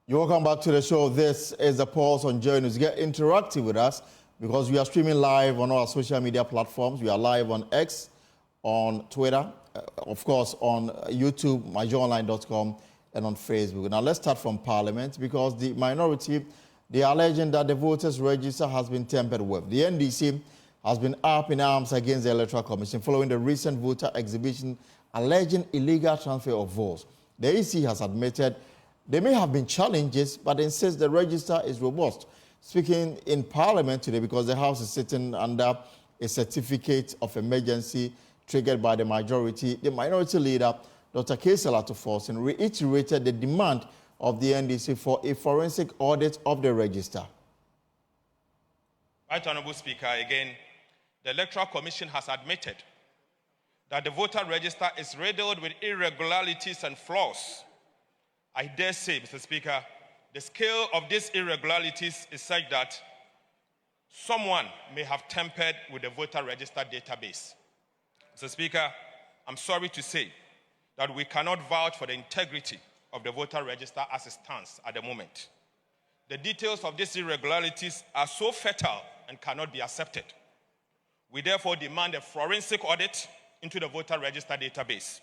You're welcome back to the show. This is the Pulse on Joy News. Get interactive with us because we are streaming live on our social media platforms. We are live on X, on Twitter, of course, on YouTube, myjoyonline.com, and on Facebook. Now, let's start from Parliament because the minority, they are alleging that the voters' register has been tampered with. The NDC has been up in arms against the Electoral Commission following the recent voter exhibition alleging illegal transfer of votes. The EC has admitted there may have been challenges, but insists the register is robust. Speaking in Parliament today, because the House is sitting under a certificate of emergency triggered by the majority, the minority leader, Dr. Kaysel Atuforsen, reiterated the demand of the NDC for a forensic audit of the register. Right, Honorable Speaker, again, the Electoral Commission has admitted that the voter register is riddled with irregularities and flaws. I dare say, Mr. Speaker, the scale of these irregularities is such that someone may have tampered with the voter register database. Mr. Speaker, I'm sorry to say that we cannot vouch for the integrity of the voter register as it stands at the moment. The details of these irregularities are so fatal and cannot be accepted. We therefore demand a forensic audit into the voter register database.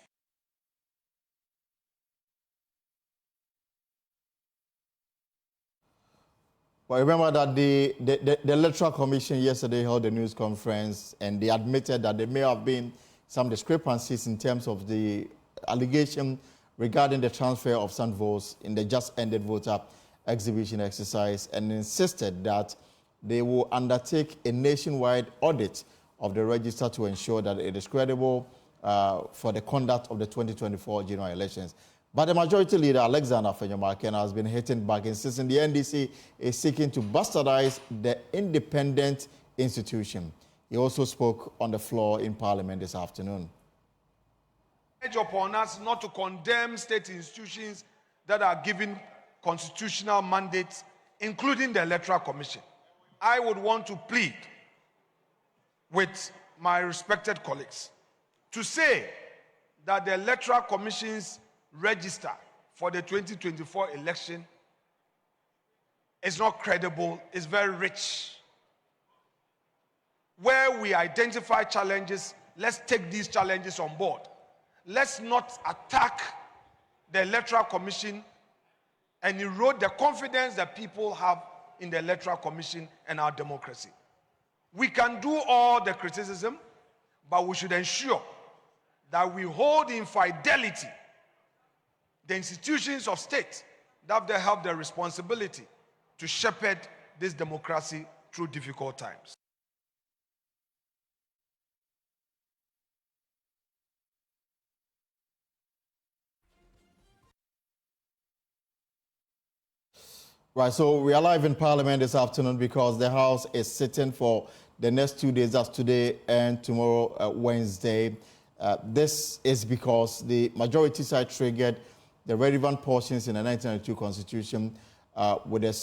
But remember that the Electoral Commission yesterday held a news conference and they admitted that there may have been some discrepancies in terms of the allegation regarding the transfer of some votes in the just ended voter exhibition exercise and insisted that they will undertake a nationwide audit of the register to ensure that it is credible for the conduct of the 2024 general elections. But the majority leader, Alexander Afenyo-Marken, has been hitting back, insisting the NDC is seeking to bastardize the independent institution. He also spoke on the floor in Parliament this afternoon. It's upon us not to condemn state institutions that are given constitutional mandates, including the Electoral Commission. I would want to plead with my respected colleagues to say that the Electoral Commission's register for the 2024 election is not credible, it's very rich. Where we identify challenges, let's take these challenges on board. Let's not attack the Electoral Commission and erode the confidence that people have in the Electoral Commission and our democracy. We can do all the criticism, but we should ensure that we hold in fidelity the institutions of state that they have the responsibility to shepherd this democracy through difficult times. Right, so we are live in Parliament this afternoon because the House is sitting for the next 2 days, that's today and tomorrow, Wednesday. This is because the majority side triggered the relevant portions in the 1992 Constitution with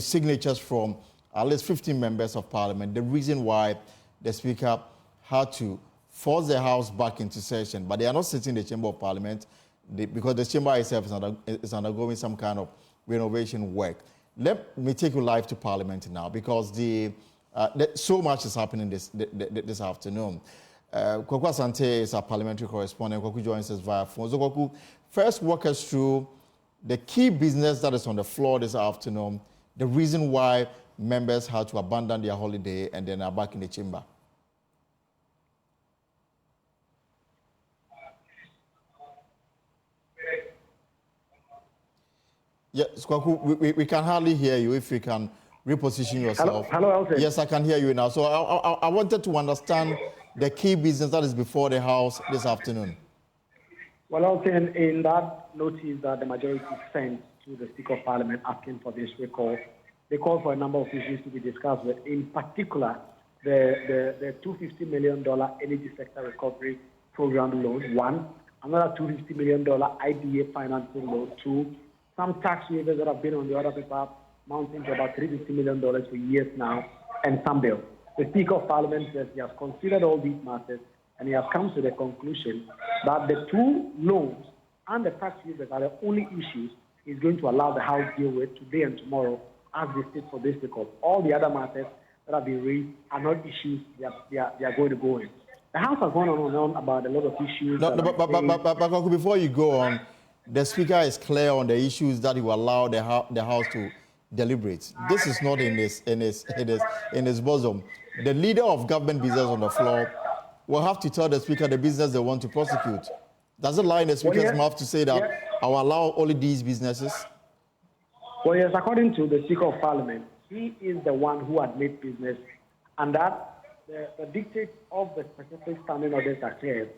signatures from at least 15 members of Parliament. The reason why the Speaker had to force the House back into session, but they are not sitting in the Chamber of Parliament because the Chamber itself is undergoing some kind of renovation work. Let me take you live to Parliament now because so much is happening this afternoon. Kwaku Asante is our parliamentary correspondent. Kwaku joins us via phone. So Kwaku, first walk us through the key business that is on the floor this afternoon, the reason why members had to abandon their holiday and then are back in the chamber. Yes, Kwaku, we can hardly hear you. If you can reposition yourself. Hello, Elton. Yes, I can hear you now. So I wanted to understand the key business that is before the House this afternoon. Well, Elton, in that notice that the majority sent to the Speaker of Parliament asking for this recall, they called for a number of issues to be discussed with, in particular, the $250 million energy sector recovery program loan, one, another $250 million IDA financing loan, two, some tax waivers that have been on the other paper, mounting to about $350 million for years now, and some bills. The Speaker of Parliament says he has considered all these matters and he has come to the conclusion that the two loans and the tax waivers are the only issues is going to allow the House deal with today and tomorrow as they sit for this because all the other matters that have been raised are not issues they are going to go in. The House has gone on and on about a lot of issues. But before you go on, the Speaker is clear on the issues that he will allow the House to deliberate. This is not in his bosom. The leader of government business on the floor will have to tell the Speaker the business they want to prosecute. Does it lie in the Speaker's mouth to say that I will allow only these businesses? Well, yes, according to the Speaker of Parliament, he is the one who admits business, and that the dictates of the specific standing orders are clear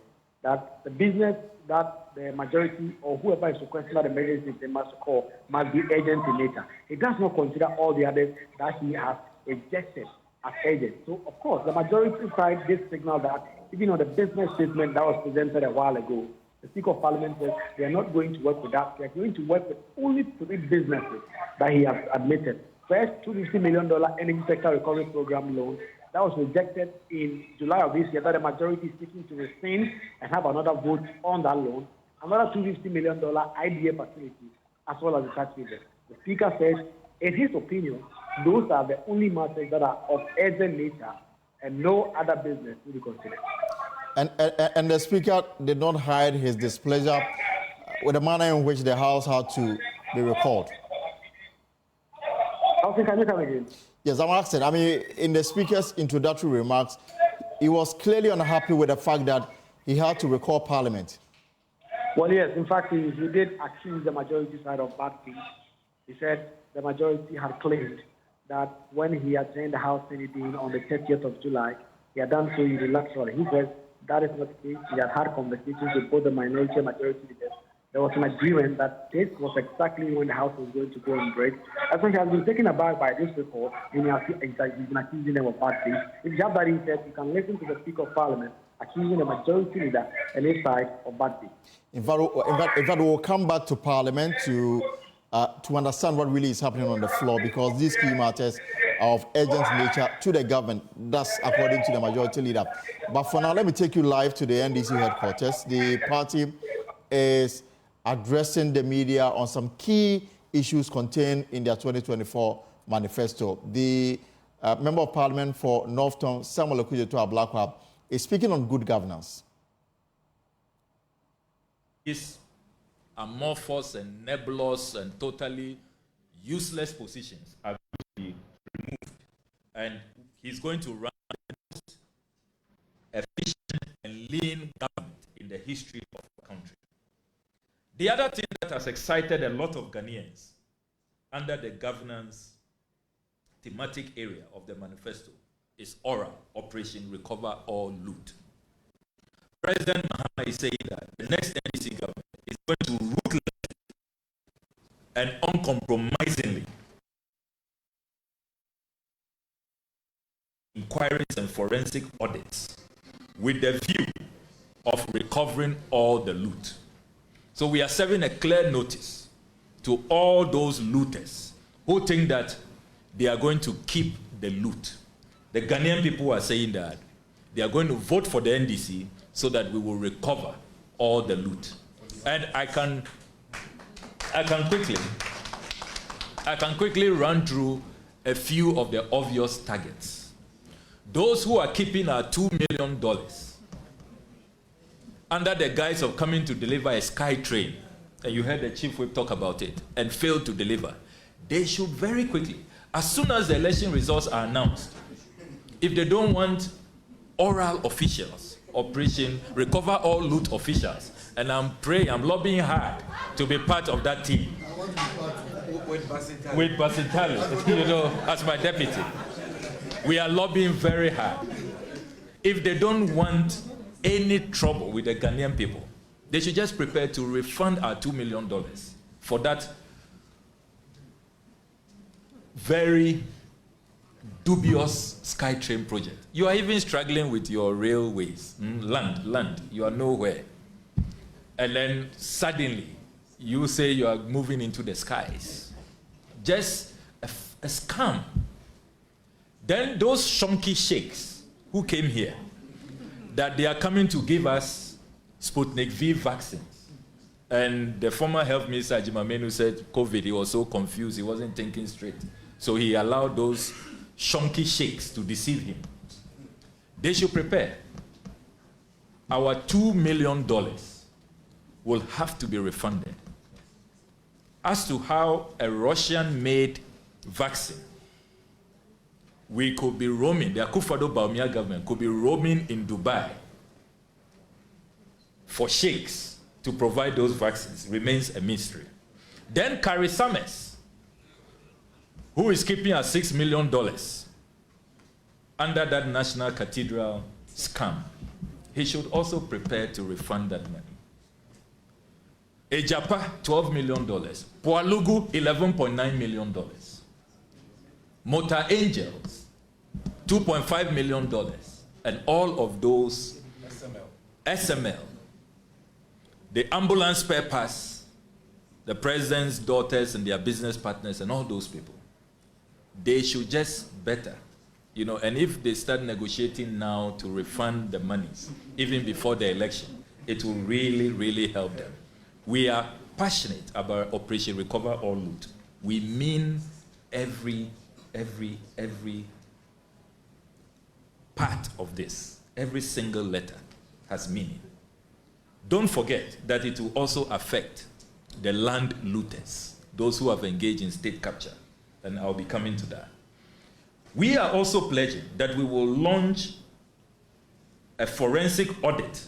that the business that the majority or whoever is requesting that emergency they must call must be urgent in nature. It does not consider all the others that he has rejected as urgent. So, of course, the majority side did signal that even on the business statement that was presented a while ago, the Speaker of Parliament says they are not going to work with that. They are going to work with only 3 businesses that he has admitted. First, $250 million energy sector recovery program loan that was rejected in July of this year, that the majority is seeking to rescind and have another vote on that loan. Another $250 million IDA facility, as well as the tax waiver. The Speaker says, in his opinion, those are the only matters that are of urgent nature and no other business will be considered. And the Speaker did not hide his displeasure with the manner in which the House had to be recalled. Okay, can you come again? Yes, I'm asking. I mean, in the Speaker's introductory remarks, he was clearly unhappy with the fact that he had to recall Parliament. Well, yes, in fact, he did accuse the majority side of bad things. He said the majority had claimed that when he attended the House meeting on the 30th of July, he had done so unilaterally. He said that is not the case. He had had conversations with both the minority and majority leaders. There was an agreement that this was exactly when the House was going to go on break. As he has been taken aback by this report, and he has been accusing them of bad things. If you have that instead, you can listen to the Speaker of Parliament accusing the majority leader and his side of bad things. In fact, we'll come back to Parliament to understand what really is happening on the floor, because these key matters are of urgent nature to the government. That's according to the majority leader. But for now, let me take you live to the NDC headquarters. The party is addressing the media on some key issues contained in their 2024 manifesto. The Member of Parliament for Northton, Samuel Ablakwa, is speaking on good governance. These amorphous and nebulous and totally useless positions are going to be removed, and he's going to run the most efficient and lean government in the history of the country. The other thing that has excited a lot of Ghanaians under the governance thematic area of the manifesto is oral, Operation Recover or Loot. President Mahama is saying that the next NDC government is going to ruthlessly and uncompromisingly inquiries and forensic audits with the view of recovering all the loot. So we are serving a clear notice to all those looters who think that they are going to keep the loot. The Ghanaian people are saying that they are going to vote for the NDC so that we will recover all the loot. And I can quickly run through a few of the obvious targets. Those who are keeping our $2 million under the guise of coming to deliver a sky train, and you heard the Chief Whip talk about it, and failed to deliver, they should very quickly, as soon as the election results are announced, if they don't want oral officials, Operation Recover All Loot officials, and I'm lobbying hard to be part of that team. With Basitali, you know, as my deputy. We are lobbying very hard. If they don't want any trouble with the Ghanaian people, they should just prepare to refund our $2 million for that very dubious SkyTrain project. You are even struggling with your railways, land, you are nowhere. And then suddenly, you say you are moving into the skies. Just a scam. Then those shonky sheikhs who came here, that they are coming to give us Sputnik V vaccines And the former health minister, Jimamenu, said COVID, he was so confused, he wasn't thinking straight. So he allowed those shonky sheikhs to deceive him. They should prepare. Our $2 million will have to be refunded. As to how a Russian-made vaccine, we could be roaming, the Akufo-Addo government could be roaming in Dubai for sheikhs to provide those vaccines, remains a mystery. Then Carrie Summers, who is keeping us $6 million under that National Cathedral scam, he should also prepare to refund that money. Ejapa, $12 million. Poalugu, $11.9 million. Motor Angels, $2.5 million. And all of those SML, the ambulance spare parts, the president's daughters and their business partners and all those people, they should just better, you know, and if they start negotiating now to refund the monies, even before the election, it will really, really help them. We are passionate about Operation Recover or Loot. We mean every part of this. Every single letter has meaning. Don't forget that it will also affect the land looters, those who have engaged in state capture, and I'll be coming to that. We are also pledging that we will launch a forensic audit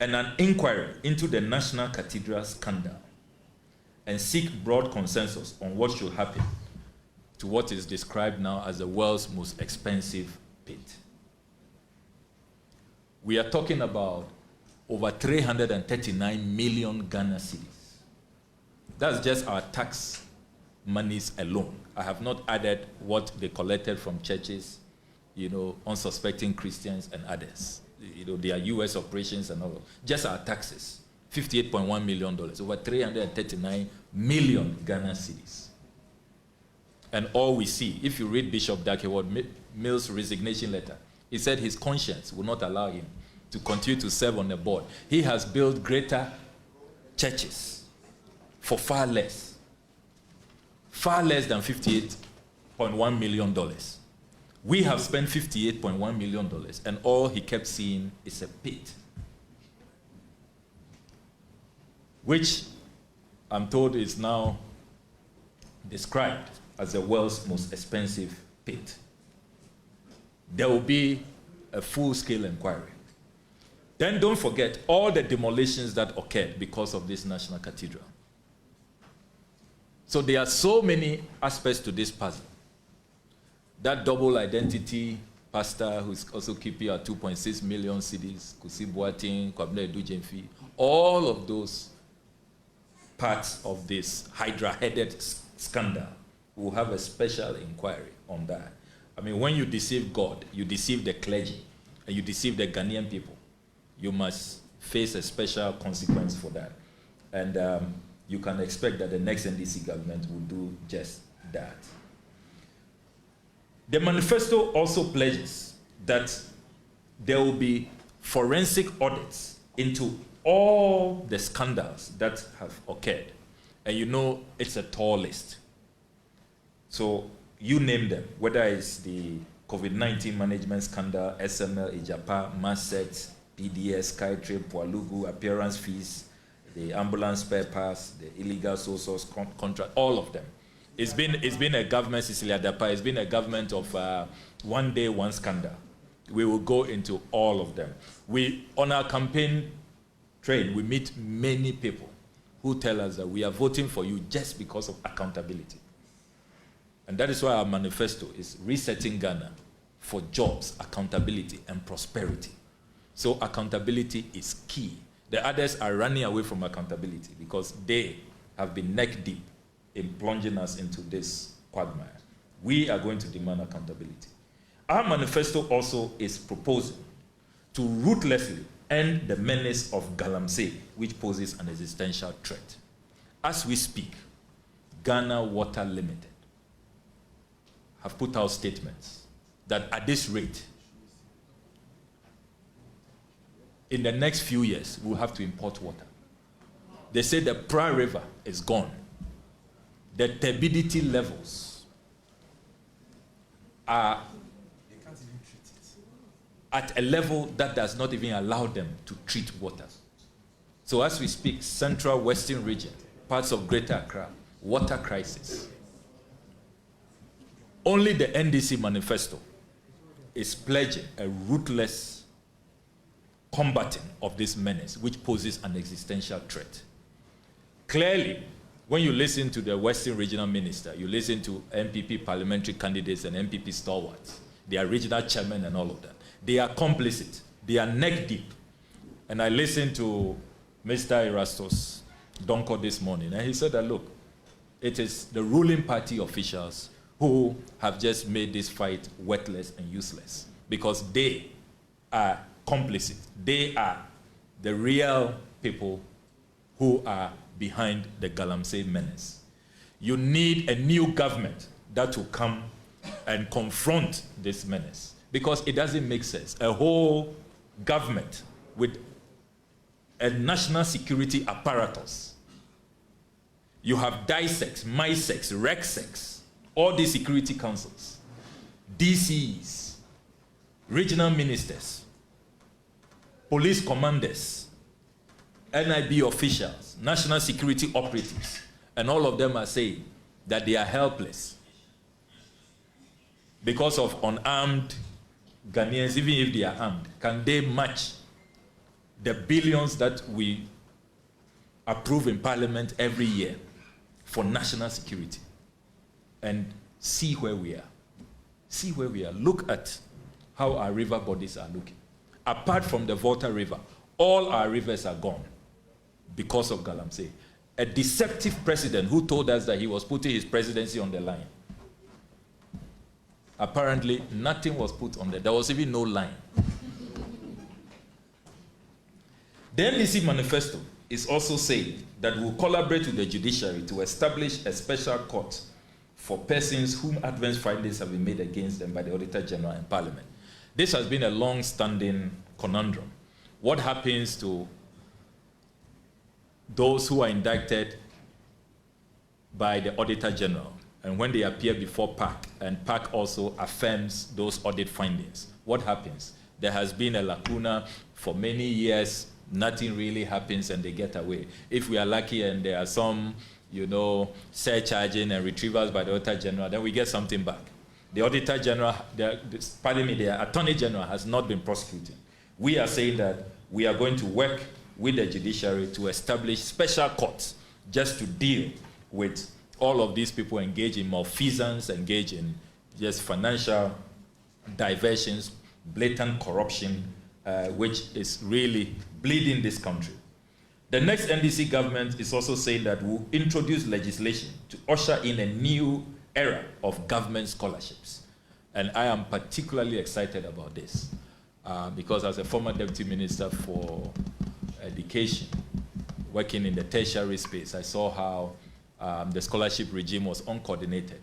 and an inquiry into the National Cathedral scandal and seek broad consensus on what should happen to what is described now as the world's most expensive pit. We are talking about over 339 million Ghana cedis. That's just our tax monies alone. I have not added what they collected from churches, you know, unsuspecting Christians and others. You know, their US operations and all. Just our taxes, $58.1 million, over 339 million Ghana cedis. And all we see, if you read Bishop Dakeward Mills' resignation letter, he said his conscience will not allow him to continue to serve on the board. He has built greater churches for far less than $58.1 million. We have spent $58.1 million, and all he kept seeing is a pit, which I'm told is now described as the world's most expensive pit. There will be a full-scale inquiry. Then don't forget all the demolitions that occurred because of this National Cathedral. So there are so many aspects to this puzzle. That double identity pastor who's also keeping our 2.6 million cedis, Kusi Boateng, Kwabena Edu-Jemfi, all of those parts of this hydra-headed scandal will have a special inquiry on that. I mean, when you deceive God, you deceive the clergy, and you deceive the Ghanaian people, you must face a special consequence for that. And you can expect that the next NDC government will do just that. The manifesto also pledges that there will be forensic audits into all the scandals that have occurred. And you know it's a tall list. So you name them, whether it's the COVID-19 management scandal, SML, Ejapa, Masset, PDS, Skytrip, Poalugu, appearance fees, the ambulance spare parts, the illegal sole source contract, all of them. It's been a government, Cecilia Dapa, it's been a government of one day, one scandal. We will go into all of them. On our campaign trail, we meet many people who tell us that we are voting for you just because of accountability. And that is why our manifesto is resetting Ghana for jobs, accountability, and prosperity. So accountability is key. The others are running away from accountability because they have been neck deep in plunging us into this quagmire. We are going to demand accountability. Our manifesto also is proposing to ruthlessly end the menace of galamsey, which poses an existential threat. As we speak, Ghana Water Limited have put out statements that at this rate, in the next few years, we'll have to import water. They say the Pra River is gone. The turbidity levels are at a level that does not even allow them to treat water. So as we speak, central western region, parts of Greater Accra, water crisis. Only the NDC manifesto is pledging a ruthless combating of this menace, which poses an existential threat. Clearly, when you listen to the Western Regional Minister, you listen to MPP parliamentary candidates and MPP stalwarts, their regional chairman and all of that, they are complicit. They are neck deep. And I listened to Mr. Erastus Donko this morning, and he said that, look, it is the ruling party officials who have just made this fight worthless and useless because they are complicit. They are the real people who are behind the Galamsey menace. You need a new government that will come and confront this menace because it doesn't make sense. A whole government with a national security apparatus. You have DISEX, MISEX, RECSEX, all these security councils, DCs, regional ministers, police commanders, NIB officials, national security operatives, and all of them are saying that they are helpless because of unarmed Ghanaians. Even if they are armed, can they match the billions that we approve in Parliament every year for national security? And see where we are. See where we are. Look at how our river bodies are looking. Apart from the Volta River, all our rivers are gone because of Galamsey. A deceptive president who told us that he was putting his presidency on the line. Apparently, nothing was put on there. There was even no line. The NDC manifesto is also saying that we'll collaborate with the judiciary to establish a special court for persons whom adverse findings have been made against them by the Auditor General and Parliament. This has been a long-standing conundrum. What happens to those who are indicted by the Auditor General and when they appear before PAC, and PAC also affirms those audit findings? What happens? There has been a lacuna for many years. Nothing really happens and they get away. If we are lucky and there are some, surcharging and retrievals by the Auditor General, then we get something back. The Auditor General, the Attorney General has not been prosecuting. We are saying that we are going to work with the judiciary to establish special courts just to deal with all of these people engaged in malfeasance, engaged in just financial diversions, blatant corruption, which is really bleeding this country. The next NDC government is also saying that we'll introduce legislation to usher in a new era of government scholarships. And I am particularly excited about this because as a former Deputy Minister for Education, working in the tertiary space, I saw how the scholarship regime was uncoordinated.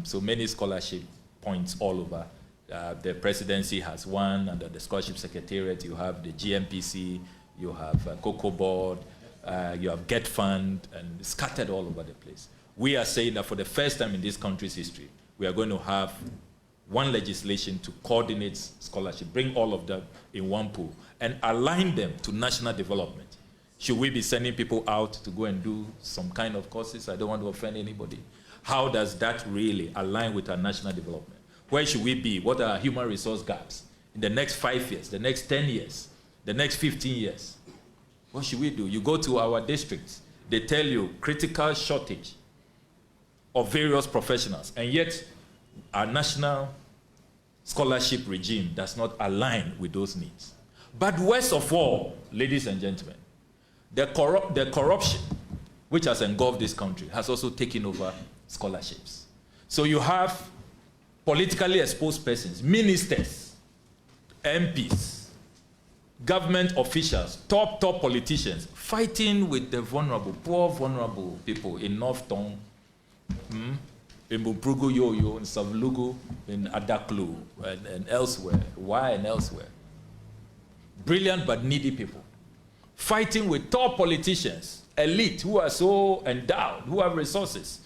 So many scholarship points all over. The presidency has one, under the scholarship secretariat you have the GMPC, you have Cocoa Board, you have Get Fund, and scattered all over the place. We are saying that for the first time in this country's history, we are going to have one legislation to coordinate scholarship, bring all of them in one pool, and align them to national development. Should we be sending people out to go and do some kind of courses? I don't want to offend anybody. How does that really align with our national development? Where should we be? What are our human resource gaps in the next 5 years, the next 10 years, the next 15 years? What should we do? You go to our districts, they tell you critical shortage of various professionals, and yet our national scholarship regime does not align with those needs. But worst of all, ladies and gentlemen, the corruption which has engulfed this country has also taken over scholarships. So you have politically exposed persons, ministers, MPs, government officials, top politicians, fighting with the vulnerable, poor vulnerable people in North Tong, in Bumprugu Yoyo, in Savlugu, in Adaklu, and elsewhere. Why and elsewhere? Brilliant but needy people. Fighting with top politicians elite who are so endowed, who have resources,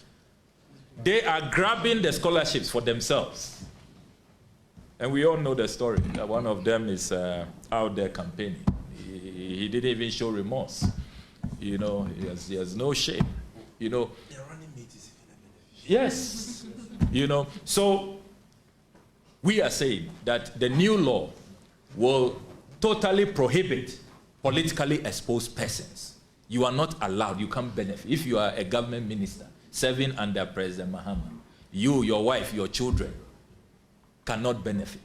they are grabbing the scholarships for themselves. And we all know the story. That one of them is out there campaigning. He didn't even show remorse. You know, he has no shame. You know. They're running meetings. Yes. You know, so we are saying that the new law will totally prohibit politically exposed persons. You are not allowed, you can't benefit. If you are a government minister serving under President Mahama, you, your wife, your children cannot benefit.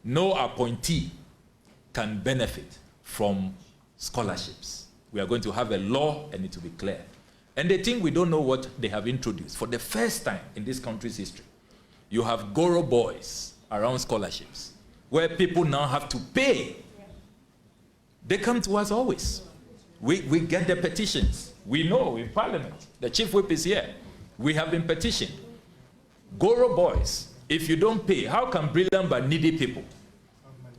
No appointee can benefit from scholarships. We are going to have a law and it will be clear. And they think we don't know what they have introduced. For the first time in this country's history, you have Goro boys around scholarships, where people now have to pay. They come to us always. We get the petitions. We know in Parliament, the chief whip is here. We have been petitioned. Goro boys, if you don't pay, how can brilliant but needy people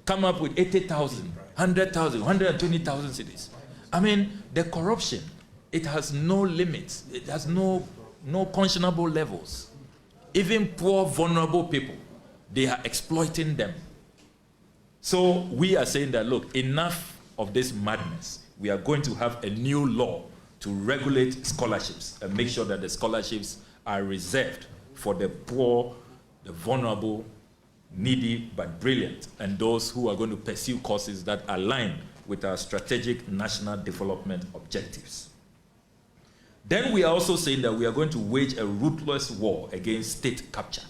come up with 80,000, 100,000, 120,000 cities? I mean, the corruption, it has no limits. It has no conscionable levels. Even poor, vulnerable people, they are exploiting them. So we are saying that, look, enough of this madness. We are going to have a new law to regulate scholarships and make sure that the scholarships are reserved for the poor, the vulnerable, needy but brilliant, and those who are going to pursue courses that align with our strategic national development objectives. Then we are also saying that we are going to wage a ruthless war against state capture.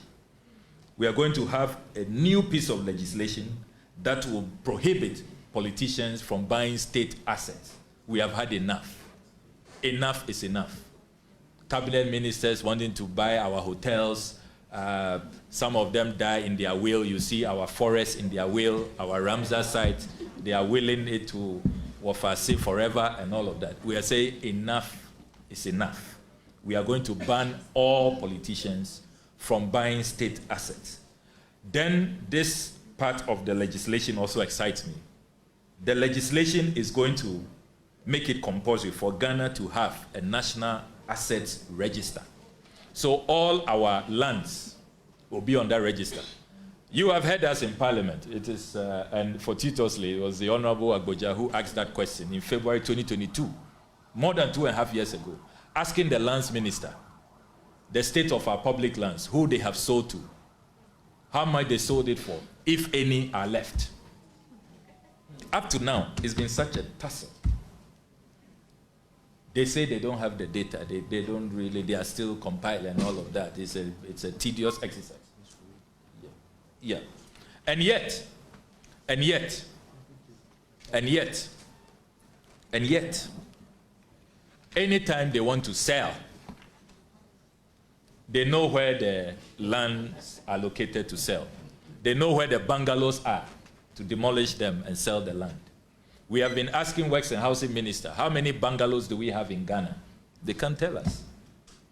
We are going to have a new piece of legislation that will prohibit politicians from buying state assets. We have had enough. Enough is enough. Cabinet ministers wanting to buy our hotels. Some of them die in their will. You see our forests in their will, our Ramsar site. They are willing it to Wafasi forever and all of that. We are saying enough is enough. We are going to ban all politicians from buying state assets. Then this part of the legislation also excites me. The legislation is going to make it compulsory for Ghana to have a national assets register. So all our lands will be on that register. You have heard us in Parliament. It is, and fortuitously, it was the Honorable Agboja who asked that question in February 2022, more than 2.5 years ago, asking the lands minister, the state of our public lands, who they have sold to, how much they sold it for, if any are left. Up to now, it's been such a tussle. They say they don't have the data. They don't really, they are still compiling and all of that. It's a tedious exercise. Yeah. And yet, anytime they want to sell, they know where the lands are located to sell. They know where the bungalows are to demolish them and sell the land. We have been asking Works and Housing Minister, how many bungalows do we have in Ghana? They can't tell us.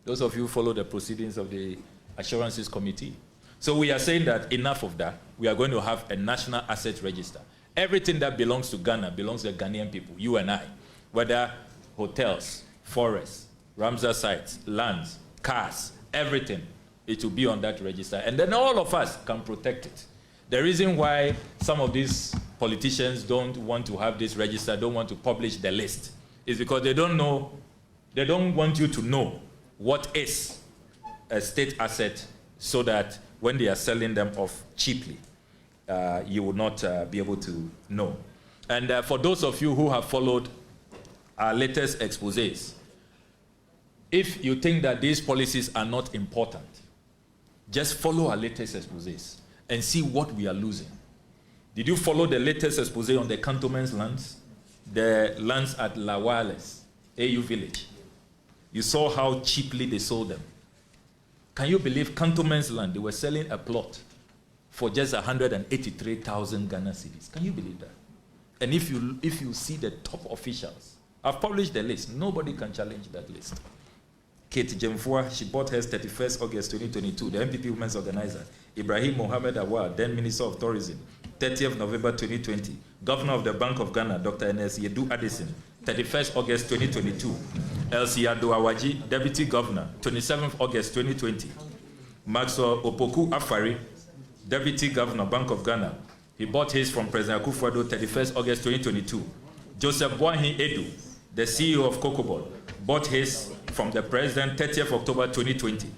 Those of you who follow the proceedings of the Assurances Committee. So we are saying that enough of that. We are going to have a national asset register. Everything that belongs to Ghana belongs to the Ghanaian people, you and I. Whether hotels, forests, Ramsar sites, lands, cars, everything, it will be on that register. And then all of us can protect it. The reason why some of these politicians don't want to have this register, don't want to publish the list, is because they don't know, they don't want you to know what is a state asset, so that when they are selling them off cheaply, you will not be able to know. And for those of you who have followed our latest exposés, if you think that these policies are not important, just follow our latest exposés and see what we are losing. Did you follow the latest expose on the cantonment's lands? The lands at Lawales, AU village. You saw how cheaply they sold them. Can you believe cantonment's land, they were selling a plot for just 183,000 Ghana cedis. Can you believe that? And if you see the top officials, I've published the list. Nobody can challenge that list. Kate Jemfua, she bought hers 31st August 2022, the MPP Women's Organizer. Ibrahim Mohammed Awad, then Minister of Tourism, 30th November 2020. Governor of the Bank of Ghana, Dr. N.S. Yedu Addison, 31st August 2022. Elsie Adoawaji, Deputy Governor, 27th August 2020. Maxwell Opoku Afari, Deputy Governor, Bank of Ghana. He bought his from President Akufo-Addo, 31st August 2022. Joseph Boahin Edu, the CEO of Cocobol, bought his from the President, 30th October 2020.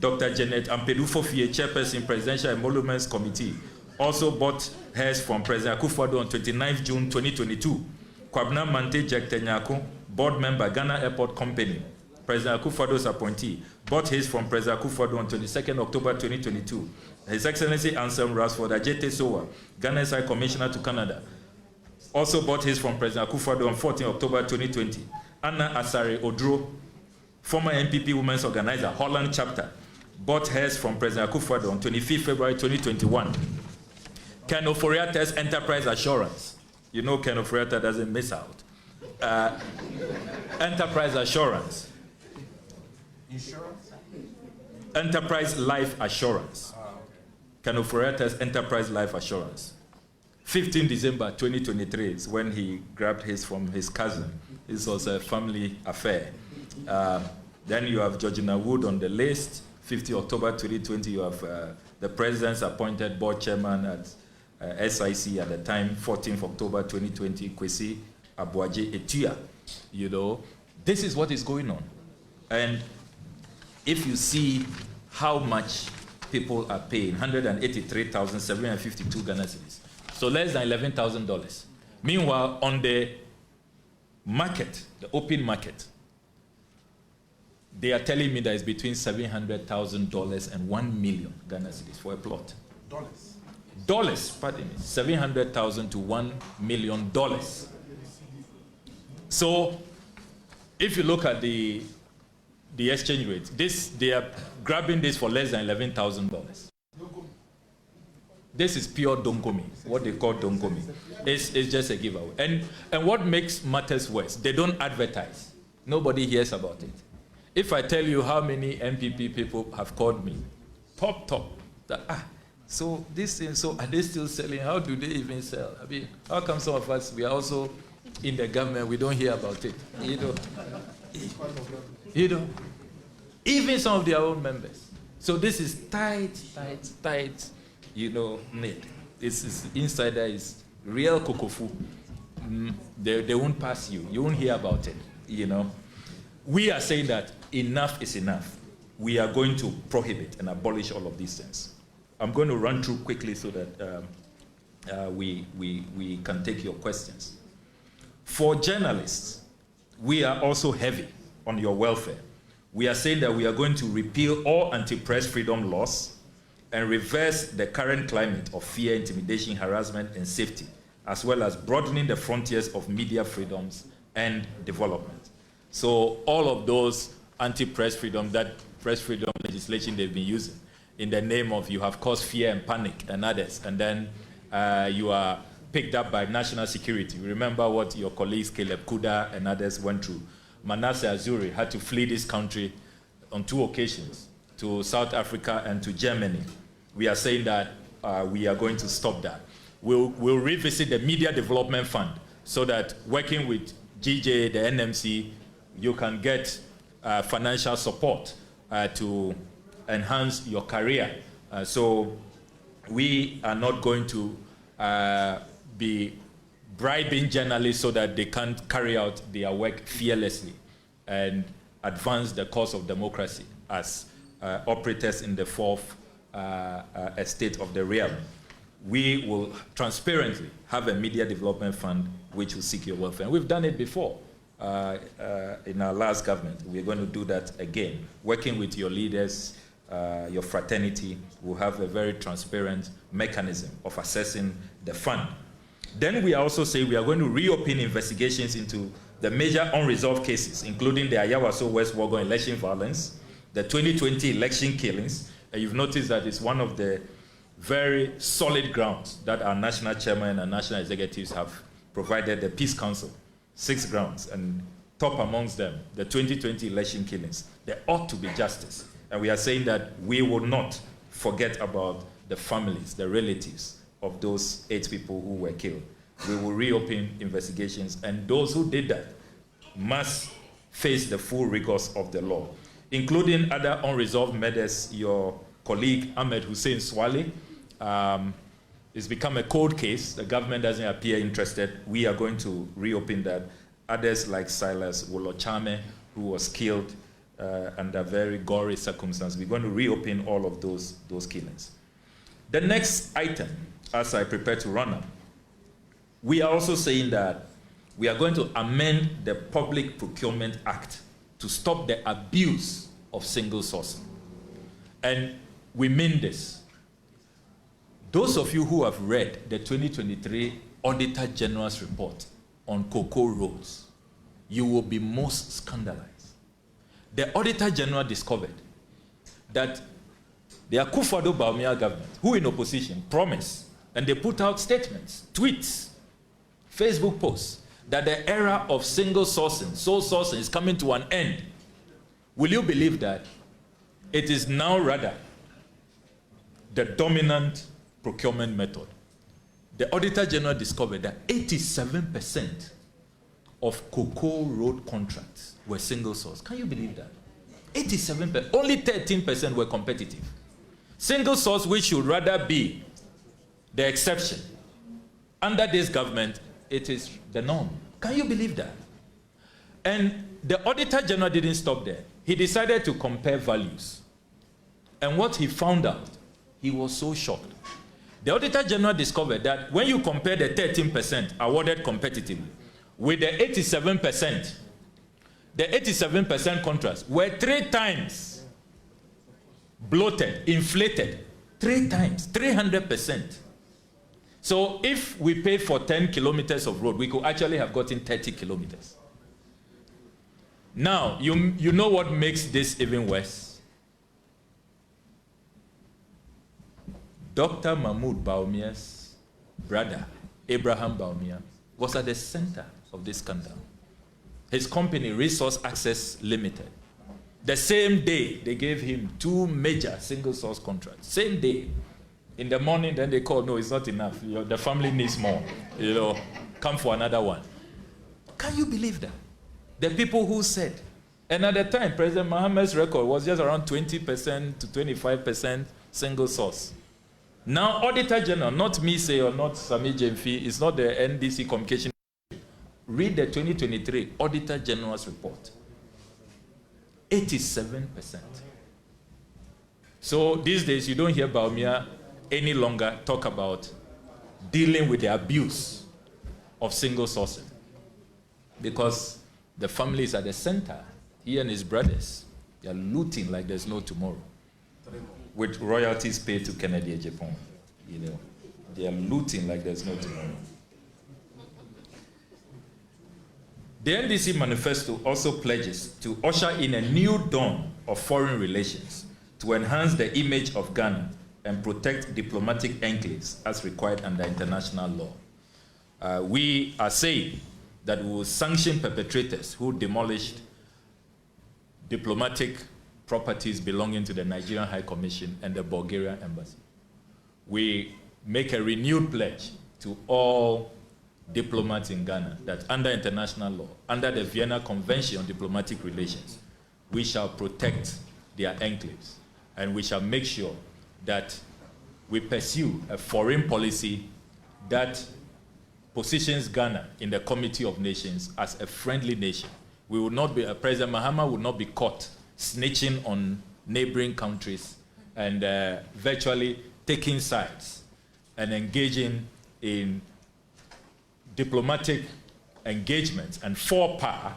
Dr. Janet Ampedu-Fofie, Chairperson, Presidential Emoluments Committee, also bought hers from President Akufo-Addo on 29th June 2022. Kwabna Mante Jektenyako, Board Member, Ghana Airport Company, President Akufo-Addo's appointee, bought his from President Akufo-Addo on 22nd October 2022. His Excellency Anselm Rasford Ajete Sowa, Ghana High Commissioner to Canada, also bought his from President Akufo-Addo on 14th October 2020. Anna Asare Odro, former MPP Women's Organizer, Holland Chapter, bought hers from President Akufo-Addo on 25th February 2021. Ken Oforiate's Enterprise Assurance. You know Ken Oforiate doesn't miss out. Enterprise Assurance. Insurance? Enterprise Life Assurance. Ken Oforiate's Enterprise Life Assurance. 15 December 2023 is when he grabbed his from his cousin. This was a family affair. Then you have Georgina Wood on the list. 50 October 2020, you have the president's appointed board chairman at SIC at the time, 14th October 2020, Kwesi Abuaje Etua. You know, this is what is going on. And if you see how much people are paying, 183,752 Ghana cedis, so less than $11,000. Meanwhile, on the market, the open market, they are telling me that it's between $700,000 and 1 million Ghana cedis for a plot. Dollars, pardon me. $700,000 to $1 million. So, if you look at the exchange rate, they are grabbing this for less than $11,000. This is pure donkomi, what they call donkomi. It's just a giveaway. And what makes matters worse, they don't advertise. Nobody hears about it. If I tell you how many MPP people have called me, top, that, so this thing, so are they still selling? How do they even sell? I mean, how come some of us, we are also in the government, we don't hear about it? You know, even some of their own members. So this is tight, you know, knit. This is insider is real kokofu. They won't pass you. You won't hear about it, you know. We are saying that enough is enough. We are going to prohibit and abolish all of these things. I'm going to run through quickly so that we can take your questions. For journalists, we are also heavy on your welfare. We are saying that we are going to repeal all anti-press freedom laws and reverse the current climate of fear, intimidation, harassment, and safety, as well as broadening the frontiers of media freedoms and development. So all of those anti-press freedom, that press freedom legislation they've been using in the name of you have caused fear and panic and others, and then you are picked up by national security. Remember what your colleagues Caleb Kuda and others went through. Manasseh Azuri had to flee this country on 2 occasions, to South Africa and to Germany. We are saying that we are going to stop that. We'll revisit the Media Development Fund so that working with GJ, the NMC, you can get financial support to enhance your career. So we are not going to be bribing journalists so that they can't carry out their work fearlessly and advance the cause of democracy as operators in the fourth estate of the realm. We will transparently have a media development fund which will seek your welfare. And we've done it before in our last government. We're going to do that again. Working with your leaders, your fraternity, will have a very transparent mechanism of assessing the fund. Then we also say we are going to reopen investigations into the major unresolved cases, including the Ayawaso West Wogon election violence, the 2020 election killings. And you've noticed that it's one of the very solid grounds that our national chairman and national executives have provided the Peace Council, 6 grounds, and top amongst them, the 2020 election killings. There ought to be justice. And we are saying that we will not forget about the families, the relatives of those 8 people who were killed. We will reopen investigations, and those who did that must face the full rigors of the law, including other unresolved matters. Your colleague Ahmed Hussein Swale, it's become a cold case. The government doesn't appear interested. We are going to reopen that. Others like Silas Wolochame, who was killed under very gory circumstances. We're going to reopen all of those killings. The next item, as I prepare to run up, we are also saying that we are going to amend the Public Procurement Act to stop the abuse of single sourcing. And we mean this. Those of you who have read the 2023 Auditor General's report on cocoa roads, you will be most scandalized. The Auditor General discovered that the Akufo-Addo government, who in opposition, promised, and they put out statements, tweets, Facebook posts, that the era of single sourcing, sole sourcing is coming to an end. Will you believe that it is now rather the dominant procurement method? The Auditor General discovered that 87% of cocoa road contracts were single source. Can you believe that? 87%. Only 13% were competitive. Single source, which should rather be the exception. Under this government, it is the norm. Can you believe that? And the Auditor General didn't stop there. He decided to compare values. And what he found out, he was so shocked. The Auditor General discovered that when you compare the 13% awarded competitively with the 87%, the 87% contracts were 3 times bloated, inflated, 3 times, 300%. So if we paid for 10 kilometers of road, we could actually have gotten 30 kilometers. Now, you know what makes this even worse? Dr. Mahmoud Bawumia's brother, Abraham Bawumia, was at the center of this scandal. His company, Resource Access Limited, the same day they gave him 2 major single source contracts. Same day. In the morning, then they called, no, it's not enough. The family needs more. Come for another one. Can you believe that? The people who said, and at the time, President Mohammed's record was just around 20% to 25% single source. Now, Auditor General, not me say or not Sami Jemfi, it's not the NDC communication. Read the 2023 Auditor General's report. 87%. So these days, you don't hear Bawumia any longer talk about dealing with the abuse of single sourcing, because the family is at the center. He and his brothers, they are looting like there's no tomorrow, with royalties paid to Kennedy Japan. They are looting like there's no tomorrow. The NDC manifesto also pledges to usher in a new dawn of foreign relations to enhance the image of Ghana and protect diplomatic enclaves as required under international law. We are saying that we will sanction perpetrators who demolished diplomatic properties belonging to the Nigerian High Commission and the Bulgarian Embassy. We make a renewed pledge to all diplomats in Ghana that under international law, under the Vienna Convention on Diplomatic Relations, we shall protect their enclaves, and we shall make sure that we pursue a foreign policy that positions Ghana in the Committee of Nations as a friendly nation. We will not be, President Mahama would not be caught snitching on neighboring countries and virtually taking sides and engaging in diplomatic engagements and forepower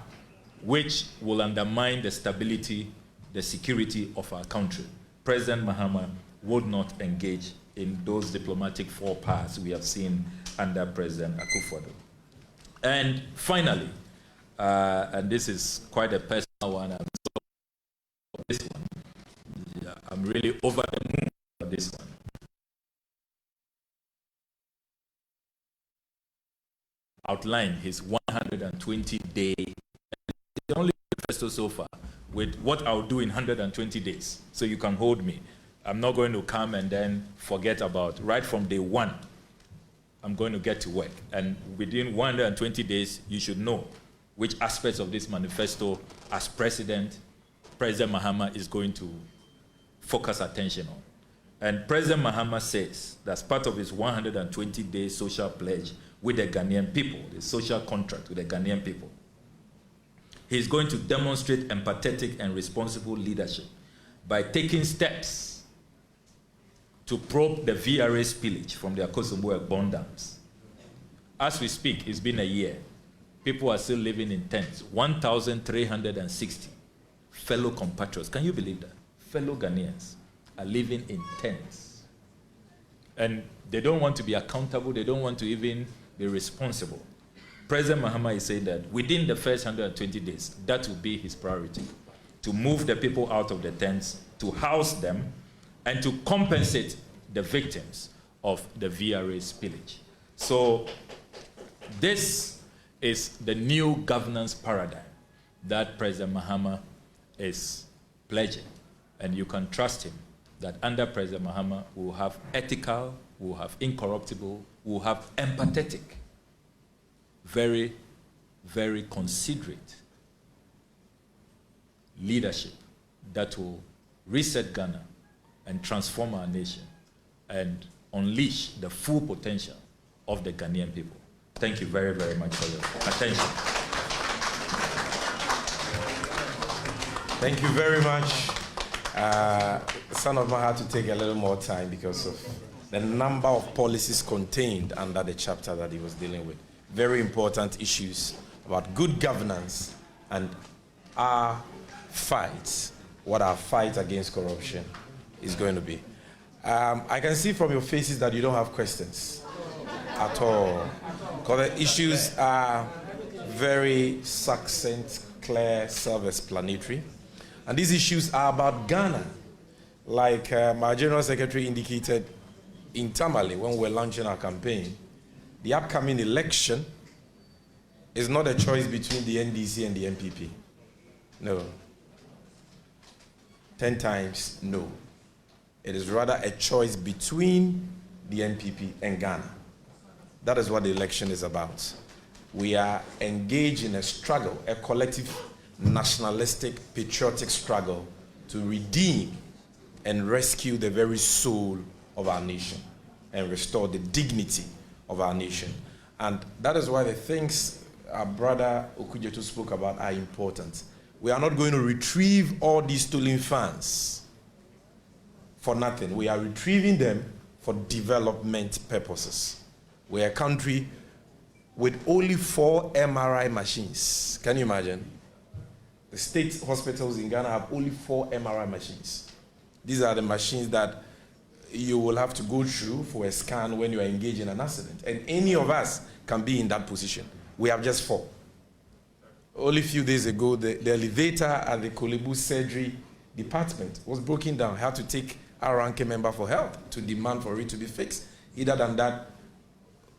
which will undermine the stability, the security of our country. President Mahama would not engage in those diplomatic forepowers we have seen under President Akufo-Addo. And finally, and this is quite a personal one, I'm really over the moon for this one. Outline his 120-day, the only manifesto so far, with what I'll do in 120 days. So you can hold me. I'm not going to come and then forget about, right from day one, I'm going to get to work. And within 120 days, you should know which aspects of this manifesto, as President Mahama is going to focus attention on. And President Mahama says that's part of his 120-day social pledge with the Ghanaian people, the social contract with the Ghanaian people. He's going to demonstrate empathetic and responsible leadership by taking steps to probe the VRA spillage from the Akosombo Egbon dams. As we speak, it's been a year. People are still living in tents. 1,360 fellow compatriots. Can you believe that? Fellow Ghanaians are living in tents. And they don't want to be accountable. They don't want to even be responsible. President Mahama is saying that within the first 120 days, that will be his priority, to move the people out of the tents, to house them, and to compensate the victims of the VRA spillage. So this is the new governance paradigm that President Mahama is pledging. And you can trust him that under President Mahama, we will have ethical, we will have incorruptible, we will have empathetic, very, very considerate leadership that will reset Ghana and transform our nation and unleash the full potential of the Ghanaian people. Thank you very, very much for your attention. Thank you very much. Son of Man had to take a little more time because of the number of policies contained under the chapter that he was dealing with. Very important issues about good governance and our fight, what our fight against corruption is going to be. I can see from your faces that you don't have questions at all, because the issues are very succinct, clear, self-explanatory. And these issues are about Ghana. Like my General Secretary indicated in Tamale when we were launching our campaign, the upcoming election is not a choice between the NDC and the MPP. No. 10 times no. It is rather a choice between the NPP and Ghana. That is what the election is about. We are engaged in a struggle, a collective nationalistic, patriotic struggle to redeem and rescue the very soul of our nation and restore the dignity of our nation. And that is why the things our brother Okujetu spoke about are important. We are not going to retrieve all these stolen funds for nothing. We are retrieving them for development purposes. We're a country with only 4 MRI machines. Can you imagine? The state hospitals in Ghana have only 4 MRI machines. These are the machines that you will have to go through for a scan when you are engaged in an accident. And any of us can be in that position. We have just 4. Only a few days ago, the elevator at the Kolebu surgery department was broken down. I had to take our ranking member for help to demand for it to be fixed. Either than that,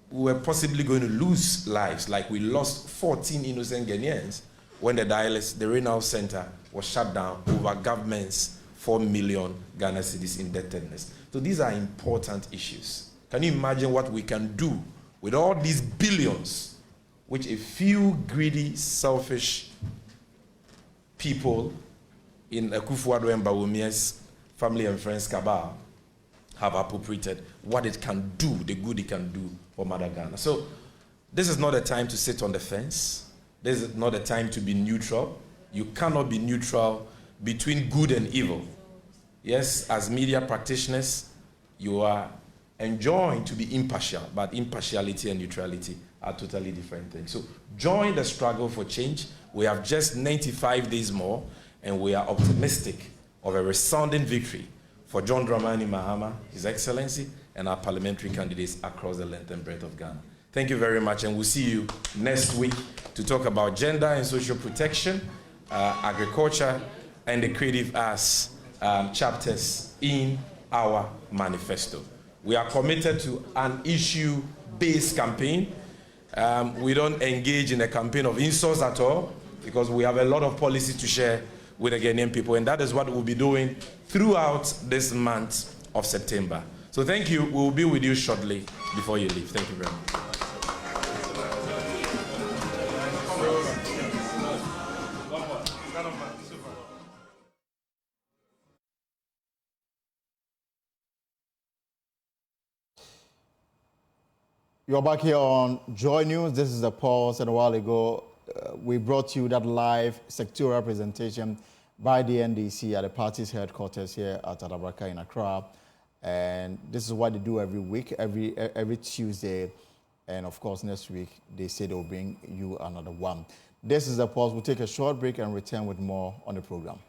we were possibly going to lose lives, like we lost 14 innocent Ghanaians when the renal center was shut down over government's 4 million Ghana cedis indebtedness. So these are important issues. Can you imagine what we can do with all these billions, which a few greedy, selfish people in Akufo-Addo and Bawumia's family and friends cabal have appropriated, what it can do, the good it can do for Mother Ghana. So this is not a time to sit on the fence. This is not a time to be neutral. You cannot be neutral between good and evil. Yes, as media practitioners, you are enjoined to be impartial, but impartiality and neutrality are totally different things. So join the struggle for change. We have just 95 days more, and we are optimistic of a resounding victory for John Dramani Mahama, His Excellency, and our parliamentary candidates across the length and breadth of Ghana. Thank you very much, and we'll see you next week to talk about gender and social protection, agriculture, and the creative arts chapters in our manifesto. We are committed to an issue-based campaign. We don't engage in a campaign of insults at all, because we have a lot of policy to share with the Ghanaian people, and that is what we'll be doing throughout this month of September. So thank you. We'll be with you shortly before you leave. Thank you very much. You're back here on Joy News. This is the pause, and a while ago, we brought you that live sectorial presentation by the NDC at the party's headquarters here at Ablakwa in Accra. And this is what they do every week, every Tuesday. And of course, next week, they say they'll bring you another one. This is the pause. We'll take a short break and return with more on the program.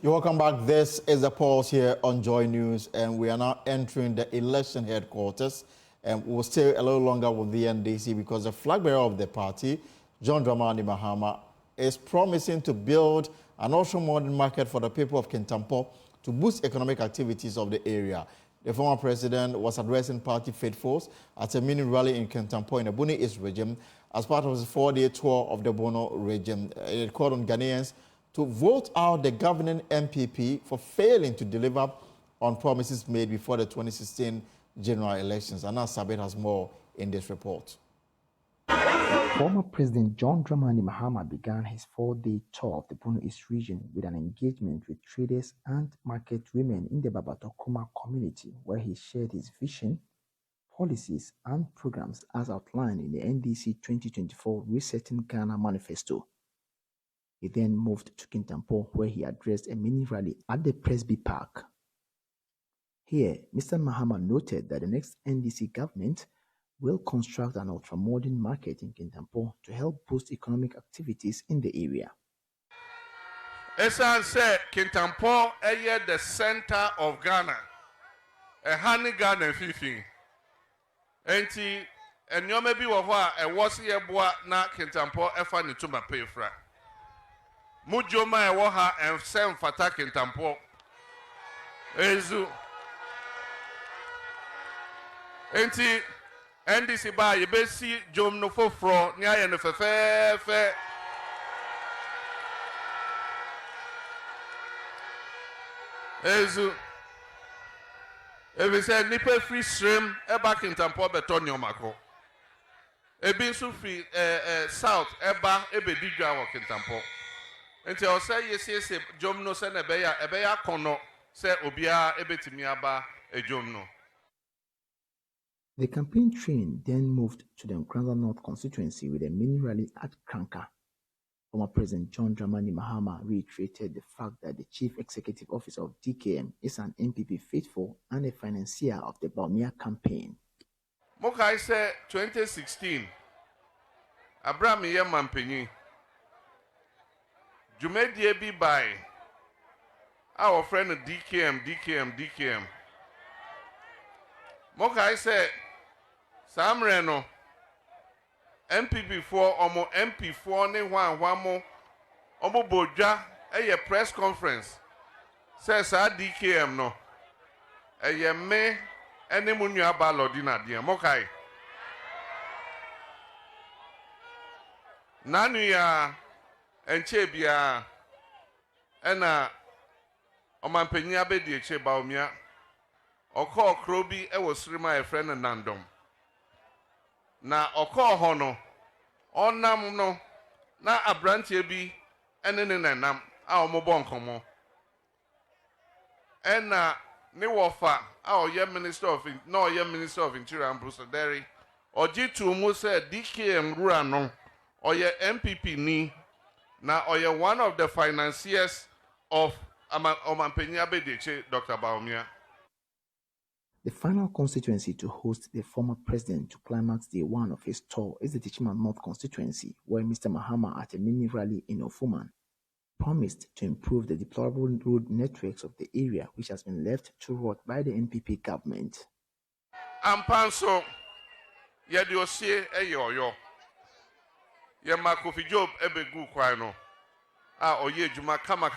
You're welcome back. This is the pause here on Joy News, and we are now entering the election headquarters. And we'll stay a little longer with the NDC because the flag bearer of the party, John Dramani Mahama, is promising to build an ultra-modern market for the people of Kintampo to boost economic activities of the area. The former president was addressing party faithfuls at a mini rally in Kintampo in the Buni East region as part of his 4-day tour of the Bono region. It called on Ghanaians to vote out the governing MPP for failing to deliver on promises made before the 2016 general elections. Anna Sabet has more in this report. Former President John Dramani Mahama began his 4-day tour of the Bono East region with an engagement with traders and market women in the Babatokuma community, where he shared his vision, policies, and programs as outlined in the NDC 2024 Resetting Ghana Manifesto. He then moved to Kintampo, where he addressed a mini rally at the Presby Park. Here, Mr. Mahama noted that the next NDC government will construct an ultra-modern market in Kintampo to help boost economic activities in the area. Esan said Kintampo is the center of Ghana. A honey Ghana fifi. Enti enyome bi wo ho a ewo se yeboa na Kintampo efa ne tuma pay fra. Mujoma ewo ha ensem fata Kintampo. Ezu Enti NDC ba yebesi jom no foforo ni aye no fefefe Ezu Ebi say nipa free stream eba Kintampo beto nyomako Ebi nso free south eba ebedi dwa wo Kintampo Enti o say yesi jom no se na ebeya kono se obia ebetimi aba ejom no. The campaign train then moved to the Nkranza North constituency with a mini rally at Kranka. Former President John Dramani Mahama reiterated the fact that the Chief Executive Officer of DKM is an MPP faithful and a financier of the Baumia campaign. Mokai said 2016, Abraham Yemampenyi, Jumedi Ebi by our friend DKM. Mokai said, Sam Reno, MPP4, Omo MP4, ne one Omo Boja, a press conference. Says DKM no. A me, any munya balodina dia. Mokai. Nanuya, and Chebia, and Omampenya Bedi Chebaumia. Oko Krobi was my friend and Nandom. Na Oko Hono, on Nam no, na a branch be, and then nam, our mobon como. And Newafa, our young Minister of Interior and Bruce Derry, or G2 Musa DKM Rurano, or your MPP ni, na or your one of the financiers of Omampenya Bediche, Dr. Baumia. The final constituency to host the former president to climax day one of his tour is the Tichima North constituency, where Mr. Mahama, at a mini rally in Ofuman, promised to improve the deplorable road networks of the area, which has been left to rot by the NPP government. Ampanso, Yadiosie, Eyoyo, Yamakofi Job, Ebegu Kwano, Oye Juma, kama.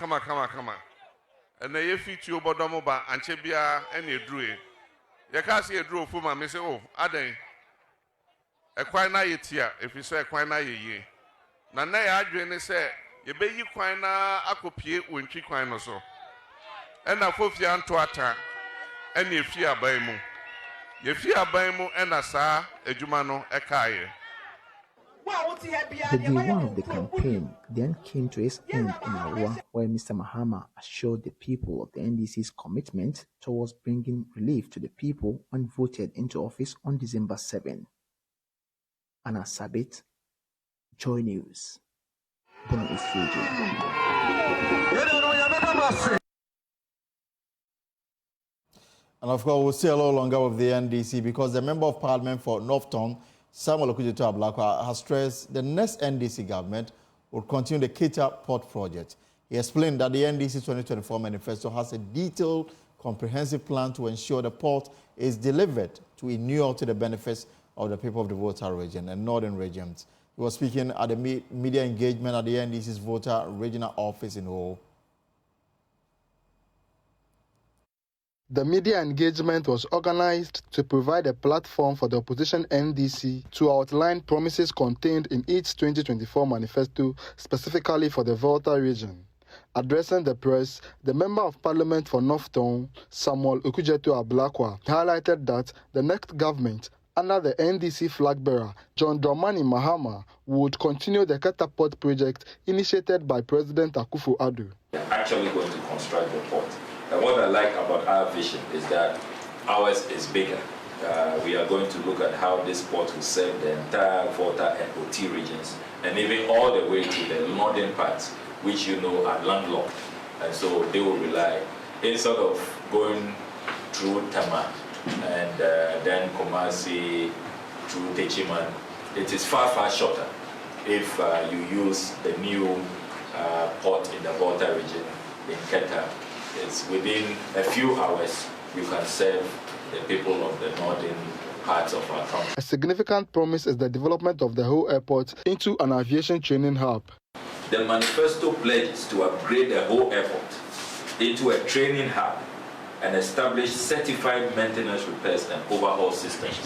And they fit you Bodomoba and Chebia and Yedrue. You can't see a draw for my say, oh, Aden. A quina yetia, if you say quina ye. Nana Adrian say, you bay you quina, acopie, when she quina so. And a fofian to attack, and you fear by mu. You fear by mu, and a sa, a Jumano, a kaye. The day one of the campaign then came to its end in Arua, where Mr. Mahama assured the people of the NDC's commitment towards bringing relief to the people when voted into office on December 7. Anna Sabit, Joy News, Bono East Region. And of course, we'll stay a little longer with the NDC because the Member of Parliament for Northton, Samuel Ablakwa, has stressed the next NDC government will continue the Kita Port project. He explained that the NDC 2024 manifesto has a detailed, comprehensive plan to ensure the port is delivered to inure to the benefits of the people of the Volta region and northern regions. He was speaking at the media engagement at the NDC's Volta regional office in Ho. The media engagement was organized to provide a platform for the opposition NDC to outline promises contained in its 2024 manifesto specifically for the Volta region. Addressing the press, the Member of Parliament for Northton, Samuel Ablakwa, highlighted that the next government, under the NDC flag bearer, John Dramani Mahama, would continue the Catapult project initiated by President Akufo-Addo. They're actually going to construct the port. And what I like about our vision is that ours is bigger. We are going to look at how this port will serve the entire Volta and OT regions, and even all the way to the northern parts, which you know are landlocked. And so they will rely, instead of going through Tama and then Kumasi through Techiman, it is far, far shorter if you use the new port in the Volta region in Keta. It's within a few hours you can serve the people of the northern parts of our country. A significant promise is the development of the whole airport into an aviation training hub. The manifesto pledges to upgrade the whole airport into a training hub and establish certified maintenance, repairs, and overhaul systems.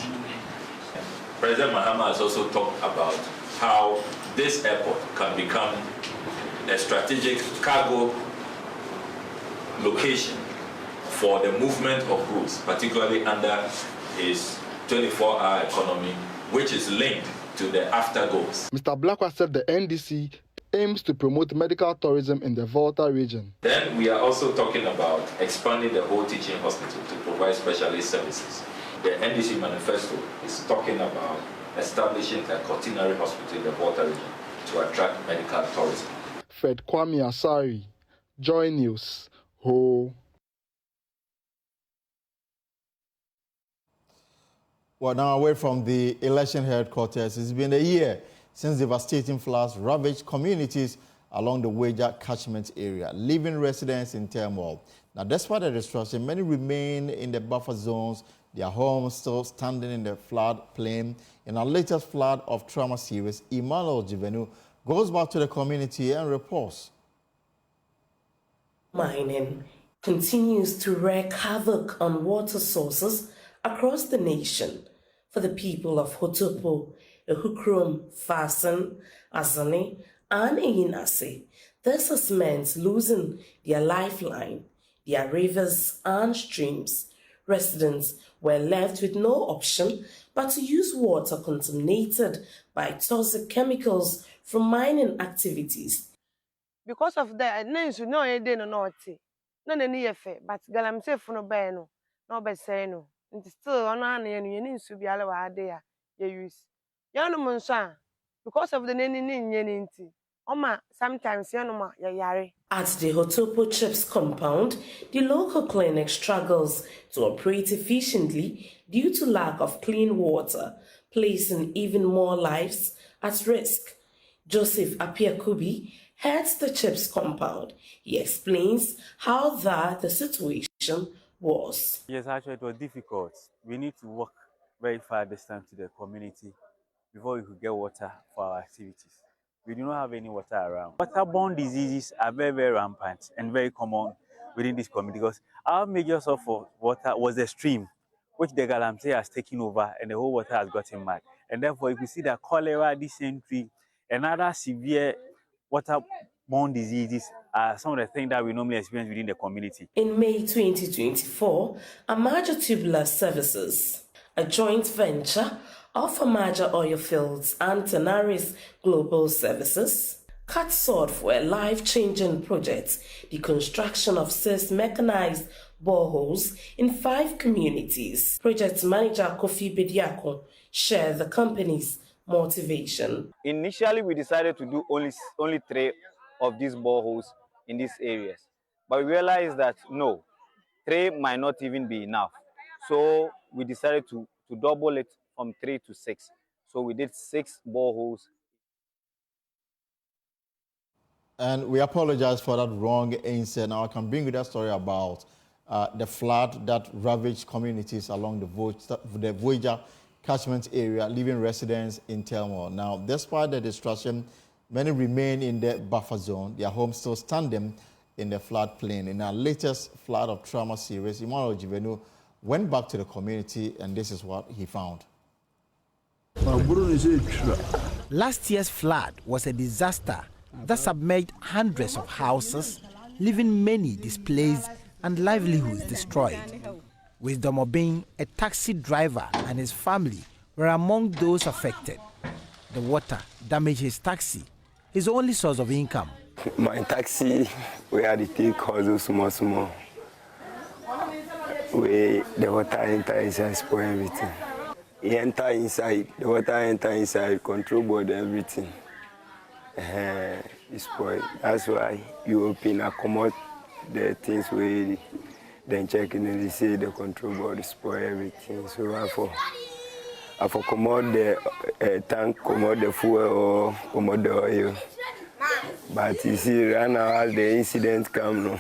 President Mahama has also talked about how this airport can become a strategic cargo location for the movement of goods, particularly under his 24-hour economy, which is linked to the after goals. Mr. Ablakwa said the NDC aims to promote medical tourism in the Volta region. Then we are also talking about expanding the whole teaching hospital to provide specialist services. The NDC manifesto is talking about establishing a quaternary hospital in the Volta region to attract medical tourism. Fred Kwame Asari, Joy News, Ho. Well, now away from the election headquarters, it's been a year since devastating floods ravaged communities along the Weja catchment area, leaving residents in turmoil. Now, despite the destruction, many remain in the buffer zones, their homes still standing in the flood plain. In our latest flood of trauma series, Emmanuel Jivenu goes back to the community and reports. Mining continues to wreak havoc on water sources across the nation for the people of Hotopo, Ehukrom, Fasen, Azani, and Eyinase. This has meant losing their lifeline, their rivers and streams. Residents were left with no option but to use water contaminated by toxic chemicals from mining activities. Because of that, no idea no naughty. No any effect, but galamse for no beno, no beseno. And still on an yen to be allow there, ye use. Yanumun san, because of the nini. Oma, sometimes yanuma yari. At the Hotopo Chips compound, the local clinic struggles to operate efficiently due to lack of clean water, placing even more lives at risk. Joseph Apiakubi heads the Chips compound. He explains how the situation was. Yes, actually it was difficult. We need to walk very far distance to the community before we could get water for our activities. We do not have any water around. Waterborne diseases are very, very rampant and very common within this community because our major source of water was the stream, which the Galamsey has taken over and the whole water has gotten mad. And therefore, you can see that cholera, dysentery, and other severe waterborne diseases are some of the things that we normally experience within the community. In May 2024, Amaja Tubular Services, a joint venture of Amaja Oil Fields and Tenaris Global Services, cut sword for a life-changing project, the construction of 6 mechanized boreholes in 5 communities. Project manager Kofi Bediako shared the company's motivation. Initially, we decided to do only 3 of these boreholes in these areas. But we realized that no, 3 might not even be enough. So we decided to double it from 3 to 6. So we did 6 boreholes. And we apologize for that wrong answer. Now I can bring you that story about the flood that ravaged communities along the Voyager catchment area, leaving residents in turmoil. Now, despite the destruction, many remain in the buffer zone. Their homes still standing in the floodplain. In our latest flood of trauma series, Emmanuel Jivenu went back to the community, and this is what he found. Last year's flood was a disaster that submerged hundreds of houses, leaving many displaced and livelihoods destroyed. Wisdom Obing, a taxi driver, and his family were among those affected. The water damaged his taxi, his only source of income. My taxi, we had to take houses small. The water enter inside, spoil everything. He enter inside, the water enter inside, control board, everything. It's spoiled. That's why you open and come out the things we then check and they say the control board spoil everything. So I for come out the tank, come out the fuel or come out the oil. But you see, right now the incident come now.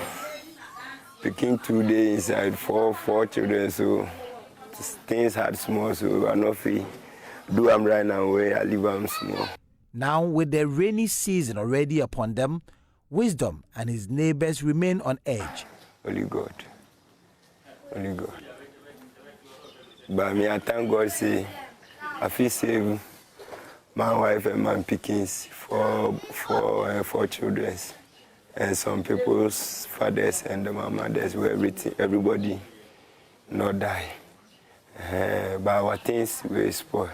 Picking 2 days inside, four children, so things had small, so I'm not free. Do I'm right now where I leave them small. Now, with the rainy season already upon them, Wisdom and his neighbors remain on edge. Only God. Only God. But me, I thank God, say, I feel safe. My wife and my pickings for children. And some people's fathers and my mothers, where everybody not die. But our things were spoiled.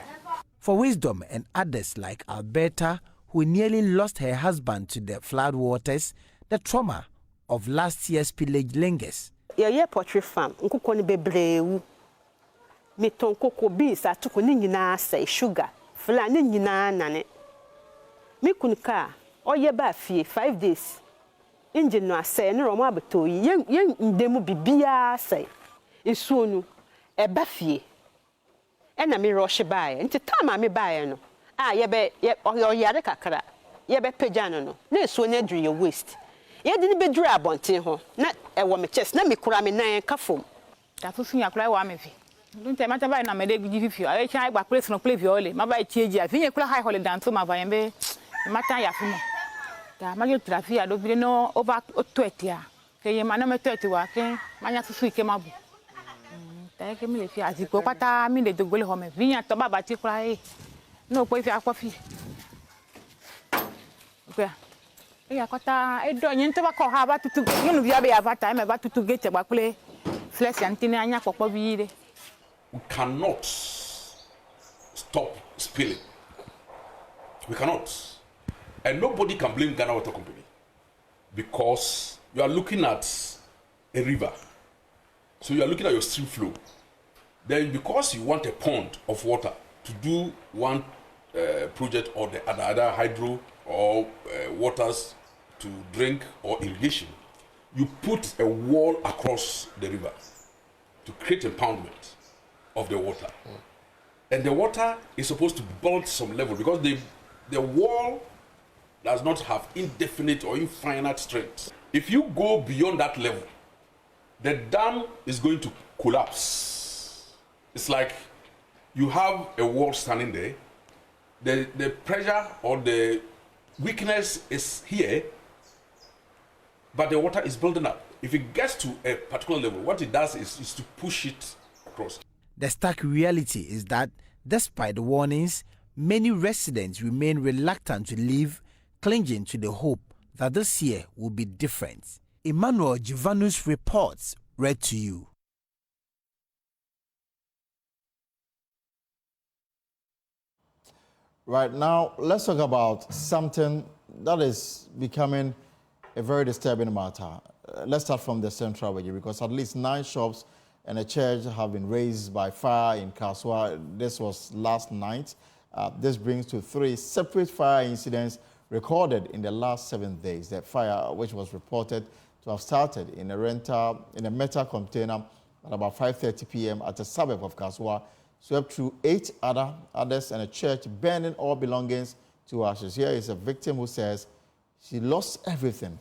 For Wisdom and others like Alberta, who nearly lost her husband to the flood waters, the trauma of last year's pillage lingers. Yeah, poultry farm. Nkuko ni bebreu. Meton koko beans atuko ni nyina say sugar. Fla ni nyina nane. Me kunka oye ba fie 5 days. Engine no asay no romo abeto yen ndemu bibia say. Nsuo nu e ba fie. Ena me rush bae. Nti time me bae no. Yebe oyare kakra. Yebe pejano no. Na nsuo na dru ye waste. Ye di ni bedru abonten ho. Na e wo me chest na me kura me nan ka fom. Ta fufu ya kura wa me fi. Nti mata bae na me de gidi fifi. Aye chan gba place no play vi ole. Ma bae chieji a. Fi kura high holiday danto ma va yembe. Mata ya fi mo. Ta ma yo trafi a do bi no over 20 a. Ke ye ma na me 20 wa ke ma nya fufu ike ma bu. Ta ke mi le fi aziko pata mi le dogole ho me. Vinya to baba ti kura e. No po fi akwafi. Okay. Yeah, kota e do nyin to ba ko ha ba tutu yunu bia be avata me ba tutu gate gba kule flex antini anya popo bi ire. We cannot stop spilling. We cannot. And nobody can blame Ghana Water Company because you are looking at a river. So you are looking at your stream flow. Then because you want a pond of water to do one project or the other hydro or waters to drink or irrigation, you put a wall across the river to create impoundment of the water. And the water is supposed to build some level because the wall does not have indefinite or infinite strength. If you go beyond that level, the dam is going to collapse. It's like you have a wall standing there. The pressure or the weakness is here, but the water is building up. If it gets to a particular level, what it does is to push it across. The stark reality is that, despite the warnings, many residents remain reluctant to leave, clinging to the hope that this year will be different. Emmanuel Jivanu's reports read to you. Right now, let's talk about something that is becoming a very disturbing matter. Let's start from the central region because at least 9 shops and a church have been razed by fire in Kaswa. This was last night. This brings to 3 separate fire incidents recorded in the last 7 days. The fire, which was reported to have started in a metal container at about 5:30 p.m. at a suburb of Kaswa, swept through 8 others and a church, burning all belongings to ashes. Here is a victim who says she lost everything.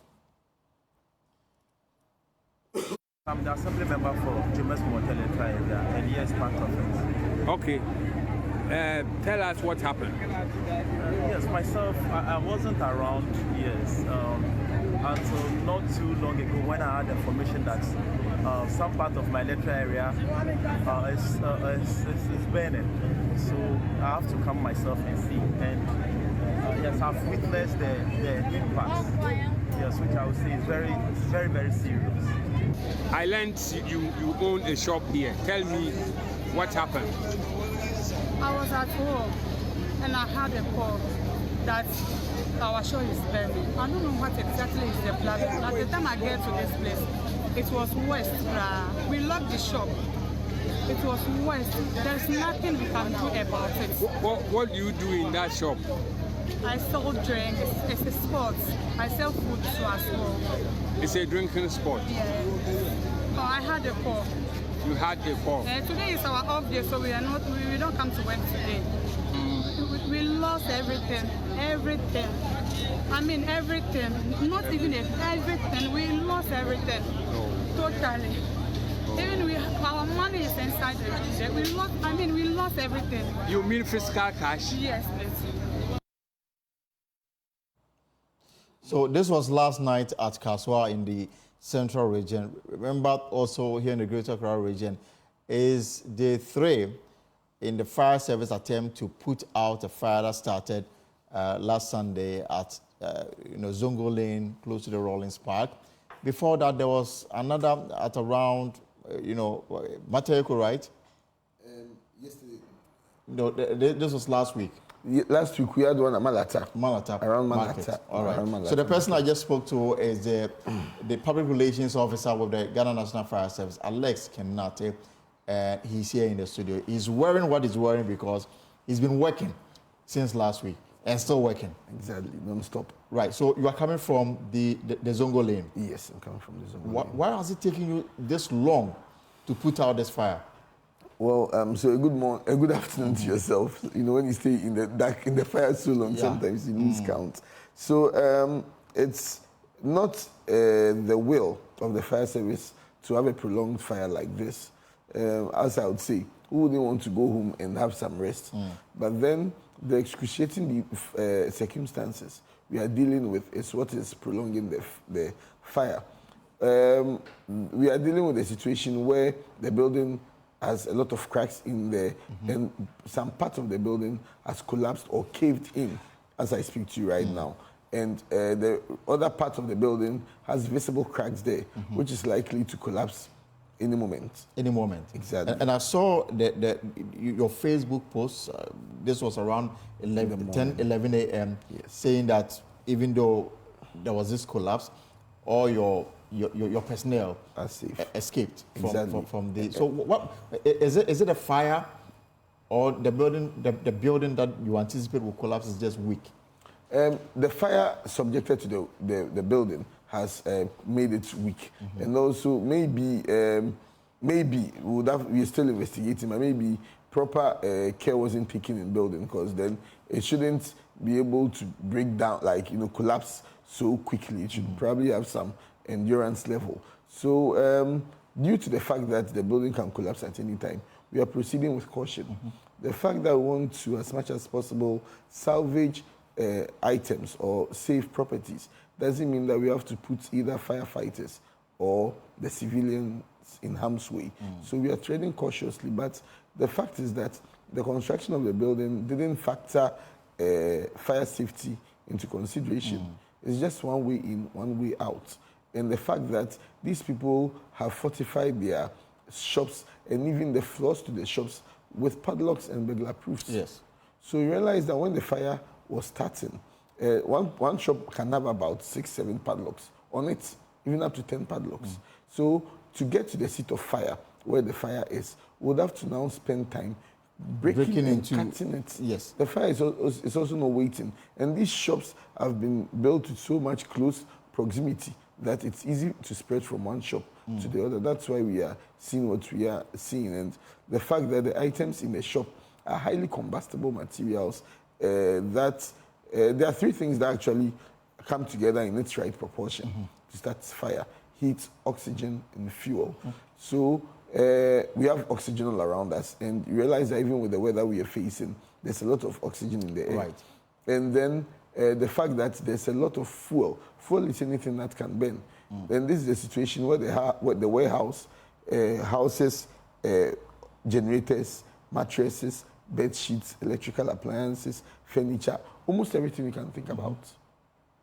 I'm the assembly member for James Motel area, and yes, part of it. Okay. Tell us what happened. Yes, myself, I wasn't around, yes, until not too long ago when I had information that some part of my electoral area is burning. So I have to come myself and see. And yes, I've witnessed the impact, yes, which I would say is very, very serious. I learned you own a shop here. Tell me what happened. I was at home and I had a call that our shop is burning. I don't know what exactly is the problem. At the time I get to this place, it was west. We locked the shop. It was west. There's nothing we can do about it. What do you do in that shop? I sell drinks. It's a sport. I sell food too as well. It's a drinking spot? Yeah. Oh, I had a call. You had a call? Today is our off day, so we don't come to work today. We lost everything. Everything. I mean everything. Not even everything. We lost everything. Totally. Even our money is inside the we lost everything. You mean fiscal cash? Yes, please. So this was last night at Kaswa in the Central Region. Remember, also here in the Greater Accra Region is day 3 in the fire service attempt to put out a fire that started last Sunday at Zongo Lane, close to the Rollins Park. Before that, there was another at around, Mateko, right? Yesterday. No, this was last week. Last week we had one at Malata. Around Market. Malata. All right. Around Malata. So the person I just spoke to is the public relations officer with the Ghana National Fire Service, Alex Kenate. He's here in the studio. He's wearing what he's wearing because he's been working since last week and still working. Exactly, non-stop. Right. So you are coming from the Zongo Lane. Yes, I'm coming from the Zongo Lane. Why has it taken you this long to put out this fire? Well, so a good afternoon to yourself. When you stay in the dark, in the fire so long, sometimes you lose count. So it's not the will of the fire service to have a prolonged fire like this. As I would say, who wouldn't want to go home and have some rest? But then the excruciating circumstances we are dealing with is what is prolonging the fire. We are dealing with a situation where the building has a lot of cracks in there, and some part of the building has collapsed or caved in as I speak to you right now. And the other part of the building has visible cracks there, which is likely to collapse any moment. Any moment. Exactly. And I saw your Facebook post, this was around 11 a.m., saying that even though there was this collapse, all your personnel escaped from the. So what is it? Is it a fire, or the building that you anticipate will collapse is just weak? The fire subjected to the building has made it weak, and also maybe we're still investigating, but maybe proper care wasn't taken in building, because then it shouldn't be able to break down, collapse so quickly. It should probably have some endurance level. So due to the fact that the building can collapse at any time, we are proceeding with caution. The fact that we want to, as much as possible, salvage items or save properties doesn't mean that we have to put either firefighters or the civilians in harm's way. So we are treading cautiously, but the fact is that the construction of the building didn't factor fire safety into consideration. It's just one way in, one way out. And the fact that these people have fortified their shops and even the floors to the shops with padlocks and burglar proofs. Yes. So you realize that when the fire was starting, one shop can have about 6-7 padlocks on it, even up to 10 padlocks. So to get to the seat of fire, where the fire is, we would have to now spend time breaking and cutting it. Yes. The fire is also not waiting. And these shops have been built with so much close proximity that it's easy to spread from one shop to the other. That's why we are seeing what we are seeing. And the fact that the items in the shop are highly combustible materials, there are three things that actually come together in its right proportion to start fire: heat, oxygen, and fuel. So we have oxygen all around us, and you realize that even with the weather we are facing, there's a lot of oxygen in the air. Right. And then the fact that there's a lot of fuel. Fuel is anything that can burn. Then this is a situation where the warehouse houses generators, mattresses, bed sheets, electrical appliances, furniture, almost everything we can think about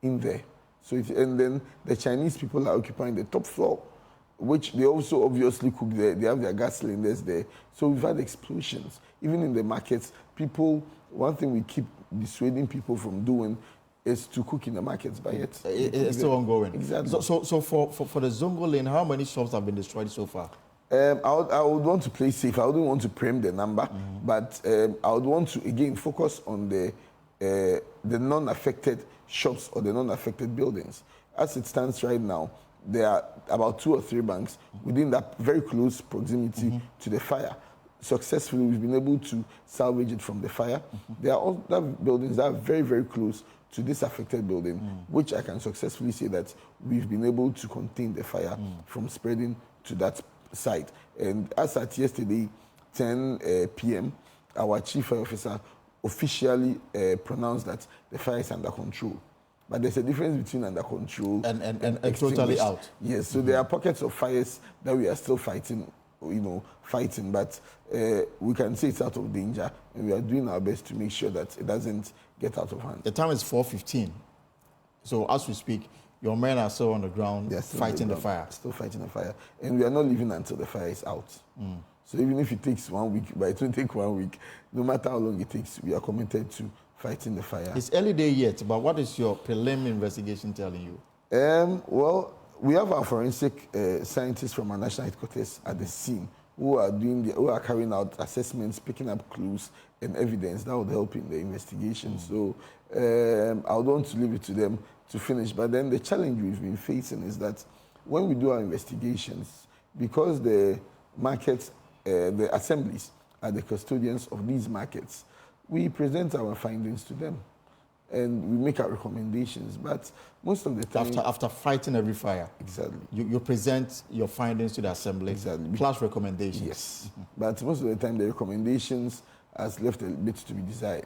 in there. So and then the Chinese people are occupying the top floor, which they also obviously cook there. They have their gas cylinders there. So we've had explosions. Even in the markets, one thing we keep dissuading people from doing is to cook in the markets, but yet it's still ongoing. Exactly. So for the Zongo Lane, how many shops have been destroyed so far? I would want to play safe. I wouldn't want to preempt the number, but I would want to again focus on the non-affected shops or the non-affected buildings. As it stands right now, there are about 2 or 3 banks within that very close proximity to the fire. Successfully, we've been able to salvage it from the fire. There are other buildings that are very, very close to this affected building, which I can successfully say that we've been able to contain the fire from spreading to that site. And as at yesterday, 10 p.m., our chief fire officer officially pronounced that the fire is under control. But there's a difference between under control and totally out. Yes, so there are pockets of fires that we are still fighting, but we can say it's out of danger, and we are doing our best to make sure that it doesn't get out of hand. The time is 4:15. So as we speak, your men are still on the ground fighting the fire. Still fighting the fire. And we are not leaving until the fire is out. So even if it takes 1 week, but it will take 1 week, no matter how long it takes, we are committed to fighting the fire. It's early day yet, but what is your preliminary investigation telling you? Well, we have our forensic scientists from our national headquarters at the scene who are carrying out assessments, picking up clues and evidence that would help in the investigation. So I would want to leave it to them to finish. But then the challenge we've been facing is that when we do our investigations, because the markets, the assemblies are the custodians of these markets, we present our findings to them and we make our recommendations. But most of the time... After fighting every fire, exactly, you present your findings to the assembly, plus recommendations. Yes, but most of the time the recommendations has left a bit to be desired,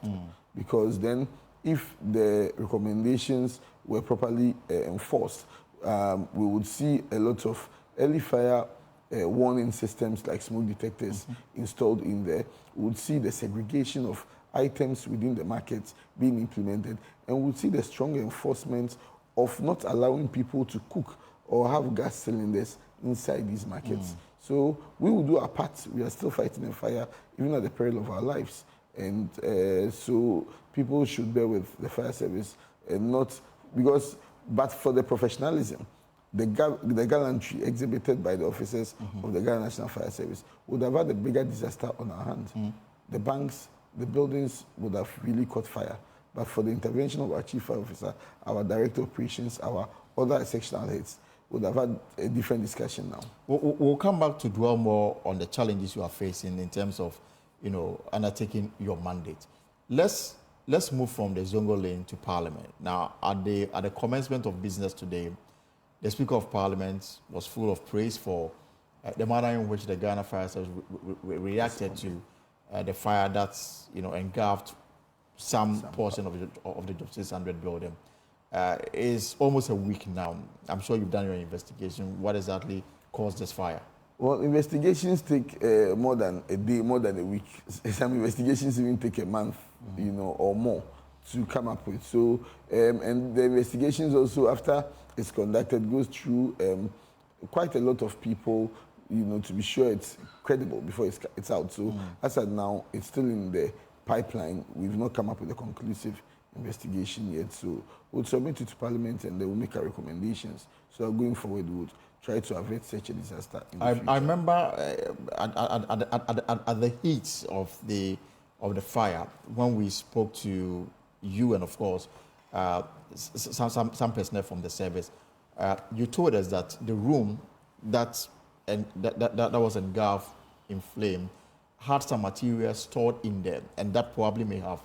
because then if the recommendations were properly enforced, we would see a lot of early fire warning systems like smoke detectors installed in there. We would see the segregation of items within the market being implemented, and we would see the strong enforcement of not allowing people to cook or have gas cylinders inside these markets. So we will do our part. We are still fighting a fire, even at the peril of our lives. And so people should bear with the fire service and not because, but for the professionalism, the gallantry exhibited by the officers of the Ghana National Fire Service would have had a bigger disaster on our hands. The banks, the buildings would have really caught fire. But for the intervention of our chief fire officer, our director of operations, our other sectional heads, would have had a different discussion now. We'll come back to dwell more on the challenges you are facing in terms of, undertaking your mandate. Let's move from the Zongo Lane to Parliament. Now, at the commencement of business today, the Speaker of Parliament was full of praise for the manner in which the Ghana Fire Service reacted to the fire that's engulfed some portion of the Justice 100 building. It's almost a week now. I'm sure you've done your investigation. What exactly caused this fire? Well, investigations take more than a day, more than a week. Some investigations even take a month, or more to come up with. So, and the investigations also, after it's conducted, goes through quite a lot of people, to be sure it's credible before it's out. So, as of now, it's still in the pipeline. We've not come up with a conclusive investigation yet. So we'll submit it to Parliament and they will make our recommendations. So going forward, we would try to avert such a disaster in the future. I remember at the heat of the fire, when we spoke to you and, of course, some personnel from the service, you told us that the room that was engulfed in flame had some material stored in there, and that probably may have,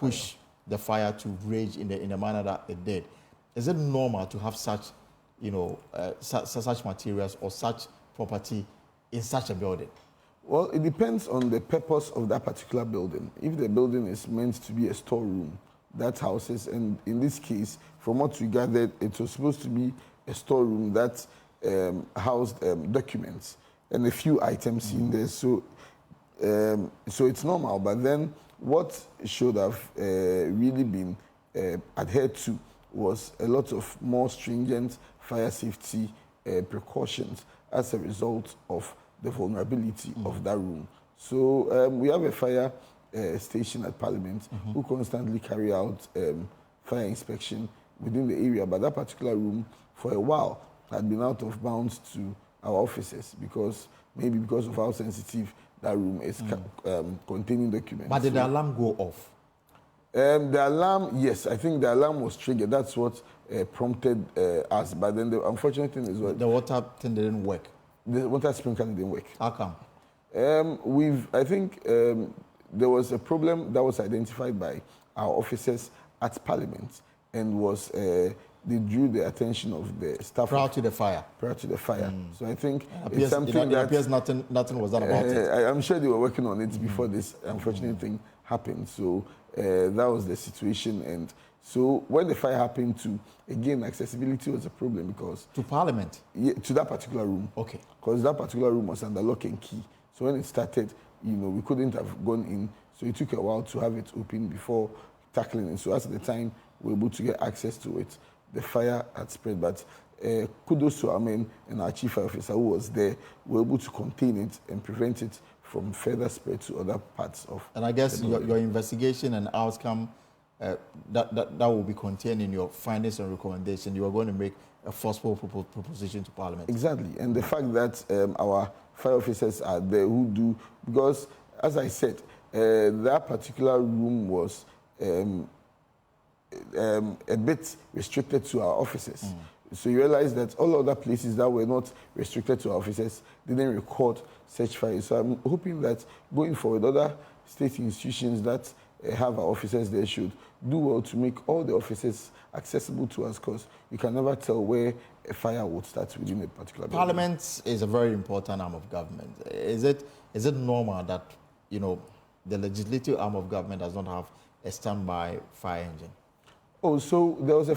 pushed the fire to rage in the manner that it did. Is it normal to have such, such materials or such property in such a building? Well, it depends on the purpose of that particular building. If the building is meant to be a storeroom, that houses, and in this case, from what we gathered, it was supposed to be a storeroom that housed documents and a few items in there. So it's normal. But then what should have really been adhered to was a lot of more stringent fire safety precautions as a result of the vulnerability of that room. So we have a fire station at Parliament who constantly carry out fire inspection within the area, but that particular room for a while had been out of bounds to our officers because of how sensitive that room is containing documents. But did the alarm go off? The alarm, yes, I think the alarm was triggered. That's what prompted us. But then the unfortunate thing is what the water thing didn't work. The water sprinkler didn't work. How come? I think there was a problem that was identified by our officers at Parliament and was they drew the attention of the staff prior to the fire. So I think it's something that appears nothing was done about it. I'm sure they were working on it before this unfortunate thing happened. So that was the situation. And so when the fire happened, again, accessibility was a problem because to Parliament, to that particular room. Okay. Because that particular room was under lock and key. So when it started, we couldn't have gone in. So it took a while to have it open before tackling it. So at the time we were able to get access to it, the fire had spread. But kudos to our men and our chief fire officer who was there. We were able to contain it and prevent it from further spread to other parts of. And I guess your investigation and outcome that will be contained in your findings and recommendations. You are going to make a forceful proposition to Parliament. Exactly, and the fact that our fire officers are there who do, because as I said, that particular room was a bit restricted to our officers. So you realize that all other places that were not restricted to our officers didn't record such fires. So I'm hoping that going forward, other state institutions that have our officers there should do well to make all the officers accessible to us, because you can never tell where a fire would start within a particular building. Parliament is a very important arm of government. Is it normal that the legislative arm of government does not have a standby fire engine? Oh, so there was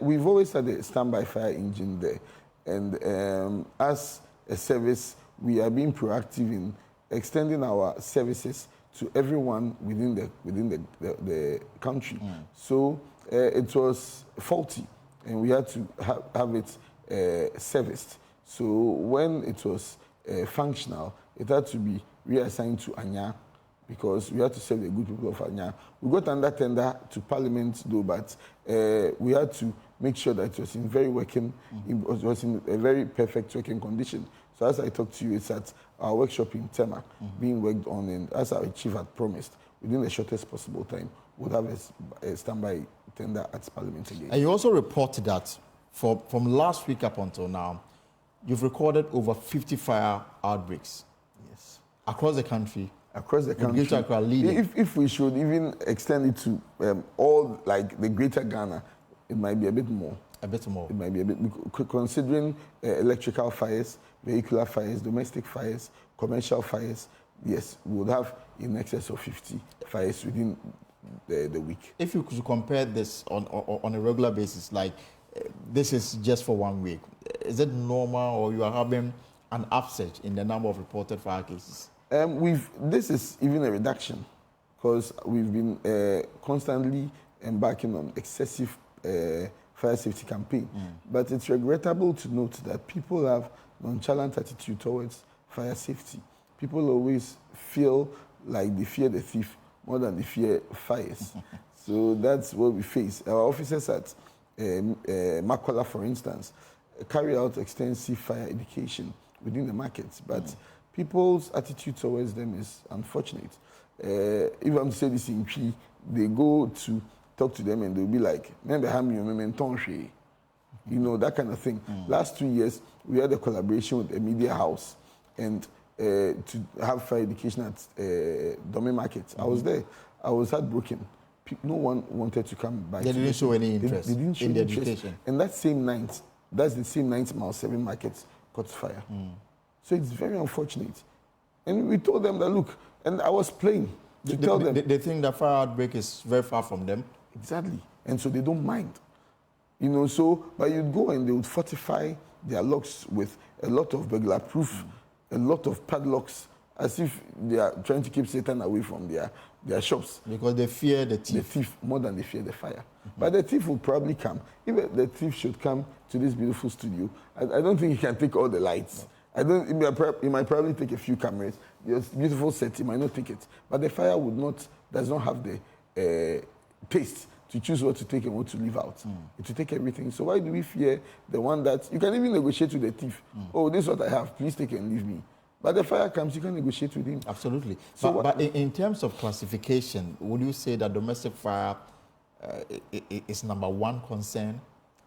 we've always had a standby fire engine there, and as a service, we are being proactive in extending our services to everyone within the country. So it was faulty, and we had to have it serviced. So when it was functional, it had to be reassigned to Anya, because we had to serve the good people of Anya. We got under tender to Parliament though, but we had to make sure that it was in it was in a very perfect working condition. So as I talked to you, it's at our workshop in Tema being worked on, and as our chief had promised, within the shortest possible time, we'll have a standby tender at Parliament again. And you also reported that from last week up until now, you've recorded over 50 fire outbreaks. Yes. Across the country. Across the country. Greater Accra leading. If we should even extend it to all, like the Greater Ghana, it might be a bit more. A bit more. It might be a bit, considering electrical fires, vehicular fires, domestic fires, commercial fires. Yes, we would have in excess of 50 fires within the week. If you could compare this on a regular basis, like this is just for 1 week, is it normal, or you are having an upsurge in the number of reported fire cases? This is even a reduction, because we've been constantly embarking on excessive fire safety campaign. But it's regrettable to note that people have nonchalant attitude towards fire safety. People always feel like they fear the thief more than they fear fires. So that's what we face. Our officers at Makola, for instance, carry out extensive fire education within the markets, but people's attitude towards them is unfortunate. If I'm to say this in Chi, they go to talk to them and they'll be like, you know, that kind of thing. Last 2 years, we had a collaboration with a media house and to have fire education at Dome Market. I was there. I was heartbroken. No one wanted to come back. They didn't show any interest they didn't show in the interest. education. And that same night, that's the same night Mile 7 Market caught fire. So it's very unfortunate. And we told them that, look, and I was playing to tell them. They think the fire outbreak is very far from them. Exactly. And so they don't mind. You know, so, but you'd go and they would fortify their locks with a lot of burglar proof, a lot of padlocks, as if they are trying to keep Satan away from their shops. Because they fear the thief. The thief more than they fear the fire. But the thief will probably come. If the thief should come to this beautiful studio, I don't think he can take all the lights. I don't. He might probably take a few cameras. There's beautiful set. He might not take it. But the fire does not have the taste to choose what to take and what to leave out. It will take everything. So why do we fear the one that you can even negotiate with the thief? Oh, this is what I have. Please take it and leave me. But the fire comes, you can negotiate with him. Absolutely. So but in terms of classification, would you say that domestic fire is number one concern?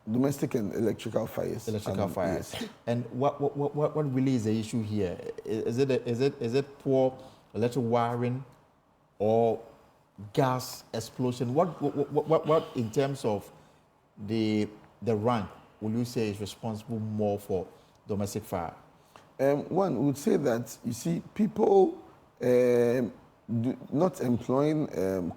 Domestic and electrical fires. Electrical fires. Yes. And what really is the issue here? Is it poor electric wiring or gas explosion? What in terms of the rank will you say is responsible more for domestic fire? One would say that, you see, people not employing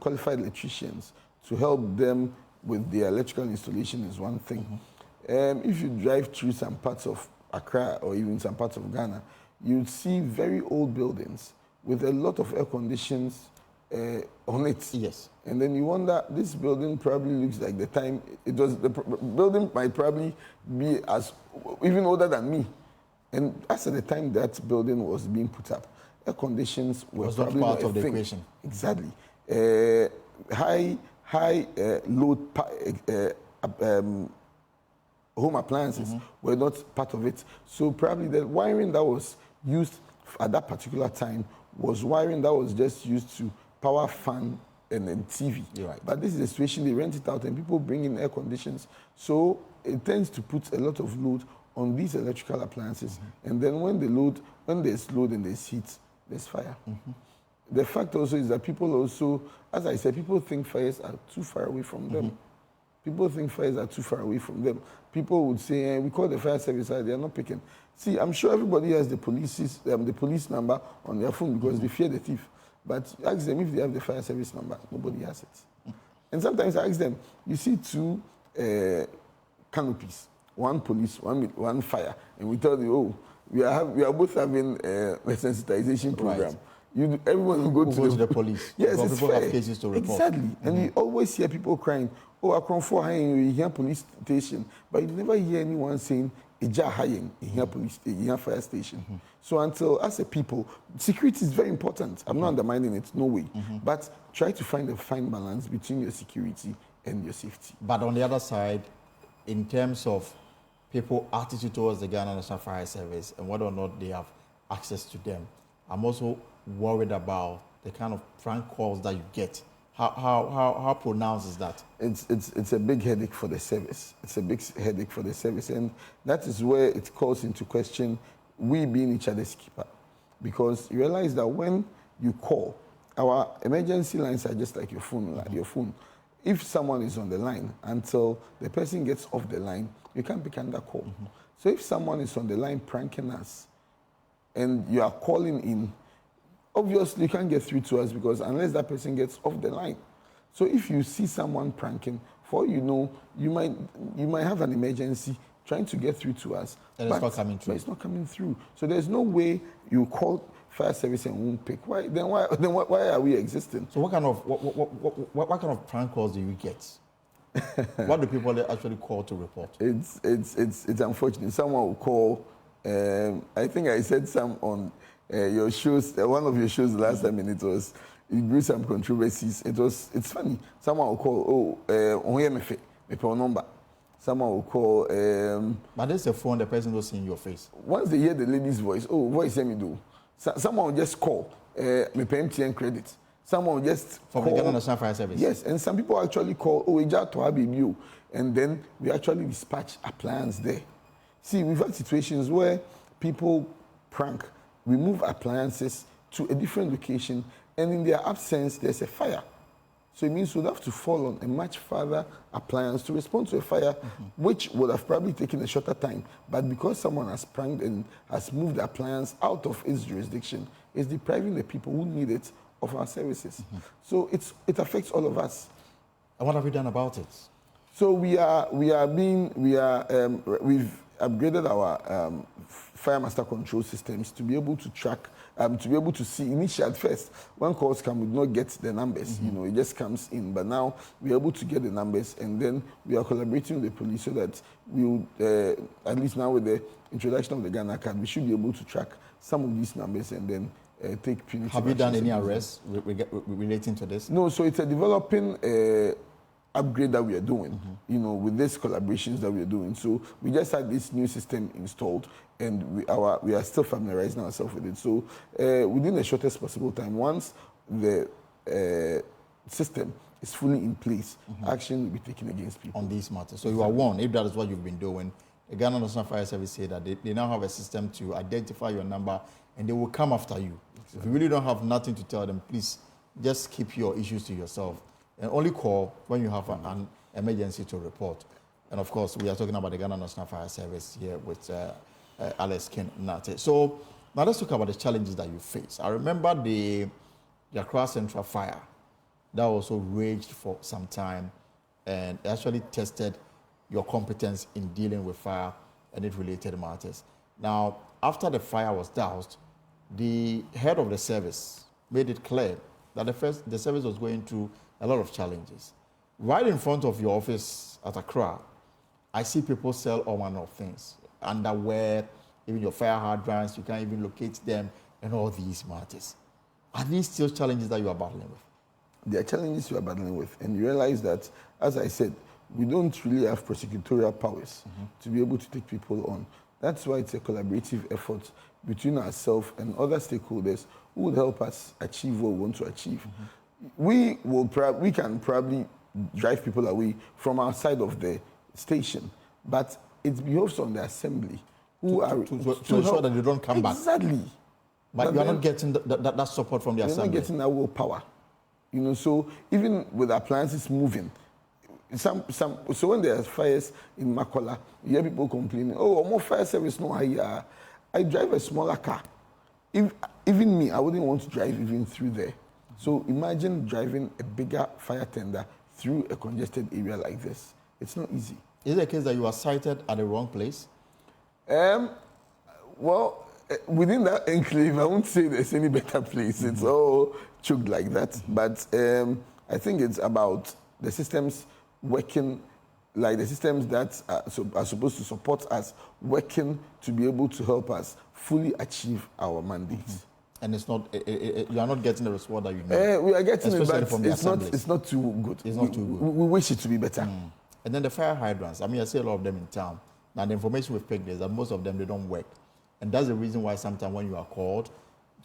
qualified electricians to help them with their electrical installation is one thing. If you drive through some parts of Accra or even some parts of Ghana, you'd see very old buildings with a lot of air conditions on it. Yes. And then you wonder, this building probably looks like the time it was. The building might probably be as even older than me. And as at the time that building was being put up, air conditions were probably not part of the thing. equation. Exactly. High load home appliances were not part of it. So probably the wiring that was used at that particular time was wiring that was just used to power fan and then TV. Right. But this is the situation, they rent it out and people bring in air conditions. So it tends to put a lot of load on these electrical appliances. And then when there's load and there's heat, there's fire. The fact also is that people also, as I said, people think fires are too far away from them. People think fires are too far away from them. People would say, we call the fire service, they are not picking. See, I'm sure everybody has the police number on their phone because they fear the thief. But ask them if they have the fire service number. Nobody has it. And sometimes I ask them, you see two canopies, one police, one fire, and we tell you, oh, we are both having a sensitization program. Right. Everyone will go to the police. Yes, it's people fair. Have cases to report. Exactly. And you always hear people crying, oh, I come for you hear police station, but you never hear anyone saying, in here fire station. So until, as a people, security is very important. I'm not undermining it, no way. But try to find a fine balance between your security and your safety. But on the other side, in terms of people's attitude towards the Ghana National Fire Service and whether or not they have access to them, I'm also worried about the kind of prank calls that you get. How pronounced is that? It's a big headache for the service. It's a big headache for the service. And that is where it calls into question we being each other's keeper. Because you realize that when you call, our emergency lines are just like your phone. If someone is on the line, until the person gets off the line, you can't pick another call. So if someone is on the line pranking us and you are calling in, obviously you can't get through to us because unless that person gets off the line. So if you see someone pranking, for all you know, you might have an emergency trying to get through to us. And it's not coming through. But it's not coming through. So there's no way you call fire service and won't pick. Why are we existing? So what kind of prank calls do you get? What do people actually call to report? It's unfortunate. Someone will call. I think I said some on your shows. One of your shows last time, and it was it grew some controversies. It's funny. Someone will call, oh, number. Someone will call. But there's a phone, the person will see in your face. Once they hear the lady's voice, oh, voice let me do. Someone will just call, me pay MTN credit. Someone will just from call. the Ghana National Fire Service. Yes, and some people actually call, oh, Eja to Abibu, and then we actually dispatch appliance there. See, we've had situations where people prank, we move appliances to a different location, and in their absence, there's a fire. So it means we'd have to fall on a much further appliance to respond to a fire, which would have probably taken a shorter time. But because someone has pranked and has moved the appliance out of its jurisdiction, it's depriving the people who need it of our services. So it affects all of us. And what have we done about it? So we've upgraded our fire master control systems to be able to track, to be able to see. Initially, at first, when calls come, we do not get the numbers. You know, it just comes in. But now we're able to get the numbers, and then we are collaborating with the police so that we will, at least now with the introduction of the Ghana card, we should be able to track some of these numbers and then take punitive. Have you done any arrests relating to this? No. So it's a developing upgrade that we are doing, you know, with these collaborations that we are doing. So we just had this new system installed, and we are still familiarizing ourselves with it. So within the shortest possible time, once the system is fully in place, action will be taken against people on these matters. So you are warned. If that is what you've been doing, the Ghana National Fire Service say that they now have a system to identify your number, and they will come after you. Exactly. If you really don't have nothing to tell them, please just keep your issues to yourself. And only call when you have an emergency to report. And of course, we are talking about the Ghana National Fire Service here with Alex Nate. So now let's talk about the challenges that you face. I remember the Accra Central Fire that also raged for some time and actually tested your competence in dealing with fire and its related matters. Now, after the fire was doused, the head of the service made it clear that the service was going through a lot of challenges. Right in front of your office at Accra, I see people sell all manner of things. Underwear, even your fire hydrants, you can't even locate them, and all these matters. Are these still challenges that you are battling with? There are challenges you are battling with, and you realize that, as I said, we don't really have prosecutorial powers to be able to take people on. That's why it's a collaborative effort between ourselves and other stakeholders who would help us achieve what we want to achieve. We can probably drive people away from outside of the station, but it behoves on the assembly who to ensure that they don't come back. Exactly. But you are not getting that support from the assembly. You're not getting that willpower. You know, so even with appliances moving, so when there are fires in Makola, you hear people complaining, oh, more fire service, no, I drive a smaller car. Even me, I wouldn't want to drive even through there. So imagine driving a bigger fire tender through a congested area like this. It's not easy. Is it a case that you are sited at the wrong place? Well, within that enclave, I won't say there's any better place. It's all choked like that. But I think it's about the systems working, like the systems that are supposed to support us, working to be able to help us fully achieve our mandates. And it's not, you are not getting the response that you need. We are getting it, but from the it's not too good. It's not too good. We wish it to be better. And then the fire hydrants, I mean, I see a lot of them in town. Now, the information we've picked is that most of them, they don't work. And that's the reason why sometimes when you are called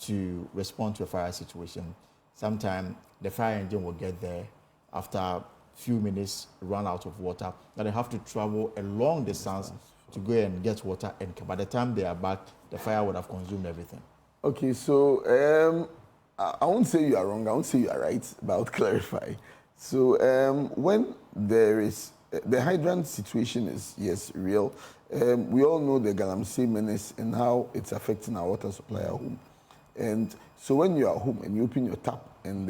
to respond to a fire situation, sometimes the fire engine will get there after a few minutes, run out of water. Now, they have to travel a long distance to go and get water. And by the time they are back, the fire would have consumed everything. Okay, so I won't say you are wrong, I won't say you are right, but I'll clarify. So when there is, the hydrant situation is, yes, real. We all know the Galamsey menace and how it's affecting our water supply at home. And so when you are home and you open your tap and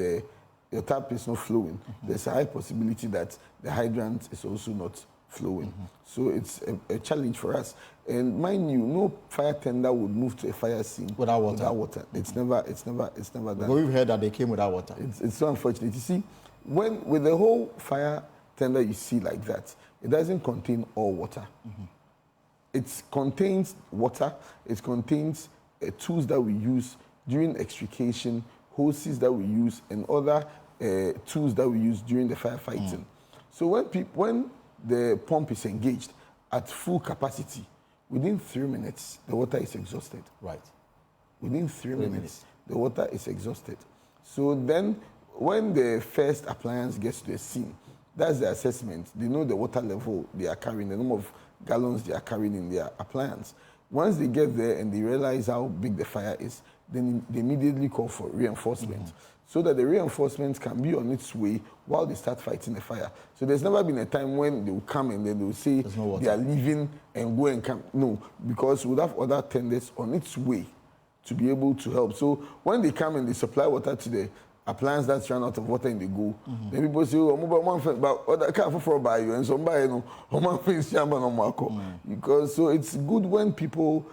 your tap is not flowing, there's a high possibility that the hydrant is also not flowing. So it's a challenge for us. And mind you, no fire tender would move to a fire scene without water. Without water. It's never done. But we've heard that they came without water. It's so unfortunate. You see, when with the whole fire tender you see like that, it doesn't contain all water. It contains water. It contains tools that we use during extrication hoses that we use, and other tools that we use during the firefighting. So when the pump is engaged at full capacity, within 3 minutes, the water is exhausted. Right. Within 3 minutes, the water is exhausted. So then, when the first appliance gets to the scene, that's the assessment. They know the water level they are carrying, the number of gallons they are carrying in their appliance. Once they get there and they realize how big the fire is, then they immediately call for reinforcement, so that the reinforcement can be on its way while they start fighting the fire. So there's never been a time when they will come and then they will say they are leaving and go and come. No, because we'll have other tenders on its way to be able to help. So when they come and they supply water to the appliance that's run out of water and they go, then people say, oh, but other car for buy you and somebody because so it's good when people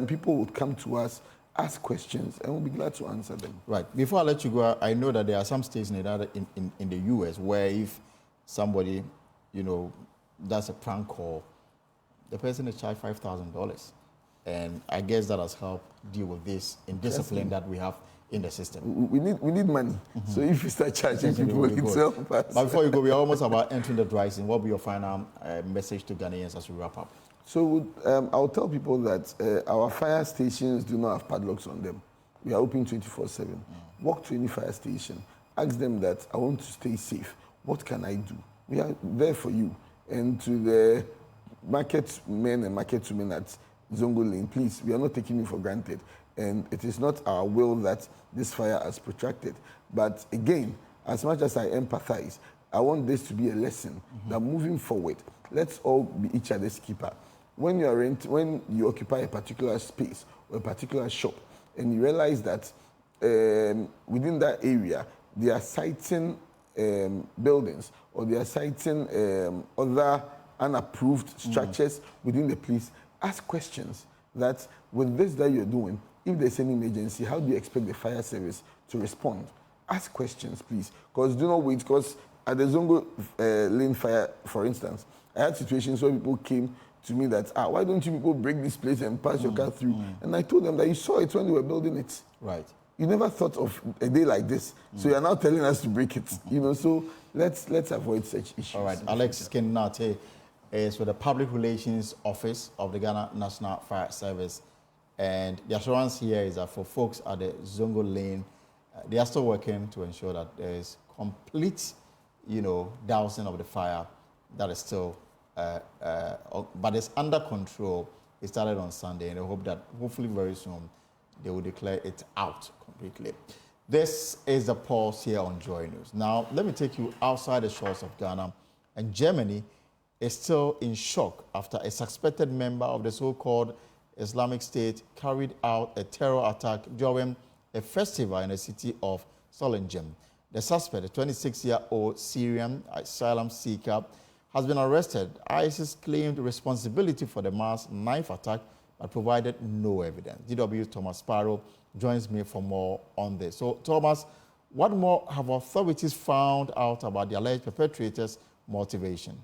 people would come to us, ask questions, and we'll be glad to answer them. Right. Before I let you go, I know that there are some states in the U.S. where if somebody, does a prank call, the person is charged $5,000. And I guess that has helped deal with this indiscipline that we have in the system. We need money. So if you start charging people, it's help us. But before you go, we are almost about entering the dry season. What will be your final message to Ghanaians as we wrap up? So I'll tell people that our fire stations do not have padlocks on them. We are open 24/7. Walk to any fire station. Ask them that I want to stay safe. What can I do? We are there for you. And to the market men and market women at Zongo Lane, please, we are not taking you for granted. And it is not our will that this fire has protracted. But again, as much as I empathize, I want this to be a lesson that moving forward, let's all be each other's keeper. When you occupy a particular space or a particular shop, and you realize that within that area, they are citing buildings or they are citing other unapproved structures within the place, ask questions that with this that you're doing, if there's any emergency, how do you expect the fire service to respond? Ask questions, please, because do not wait, because at the Zongo Lane fire, for instance, I had situations where people came to me that, why don't you people break this place and pass your car through? And I told them that you saw it when they were building it. Right. You never thought of a day like this. So you're now telling us to break it. So let's avoid such issues. All right. Alex Kenate is with the Public Relations Office of the Ghana National Fire Service. And the assurance here is that for folks at the Zongo Lane, they are still working to ensure that there is complete, dousing of the fire that is still, but it's under control. It started on Sunday, and I hope that hopefully very soon they will declare it out completely. This is the pulse here on Joy News. Now, let me take you outside the shores of Ghana, and Germany is still in shock after a suspected member of the so-called Islamic State carried out a terror attack during a festival in the city of Solingen. The suspect, a 26-year-old Syrian asylum seeker, has been arrested. ISIS claimed responsibility for the mass knife attack but provided no evidence. DW Thomas Sparrow joins me for more on this. So, Thomas, what more have authorities found out about the alleged perpetrators' motivation?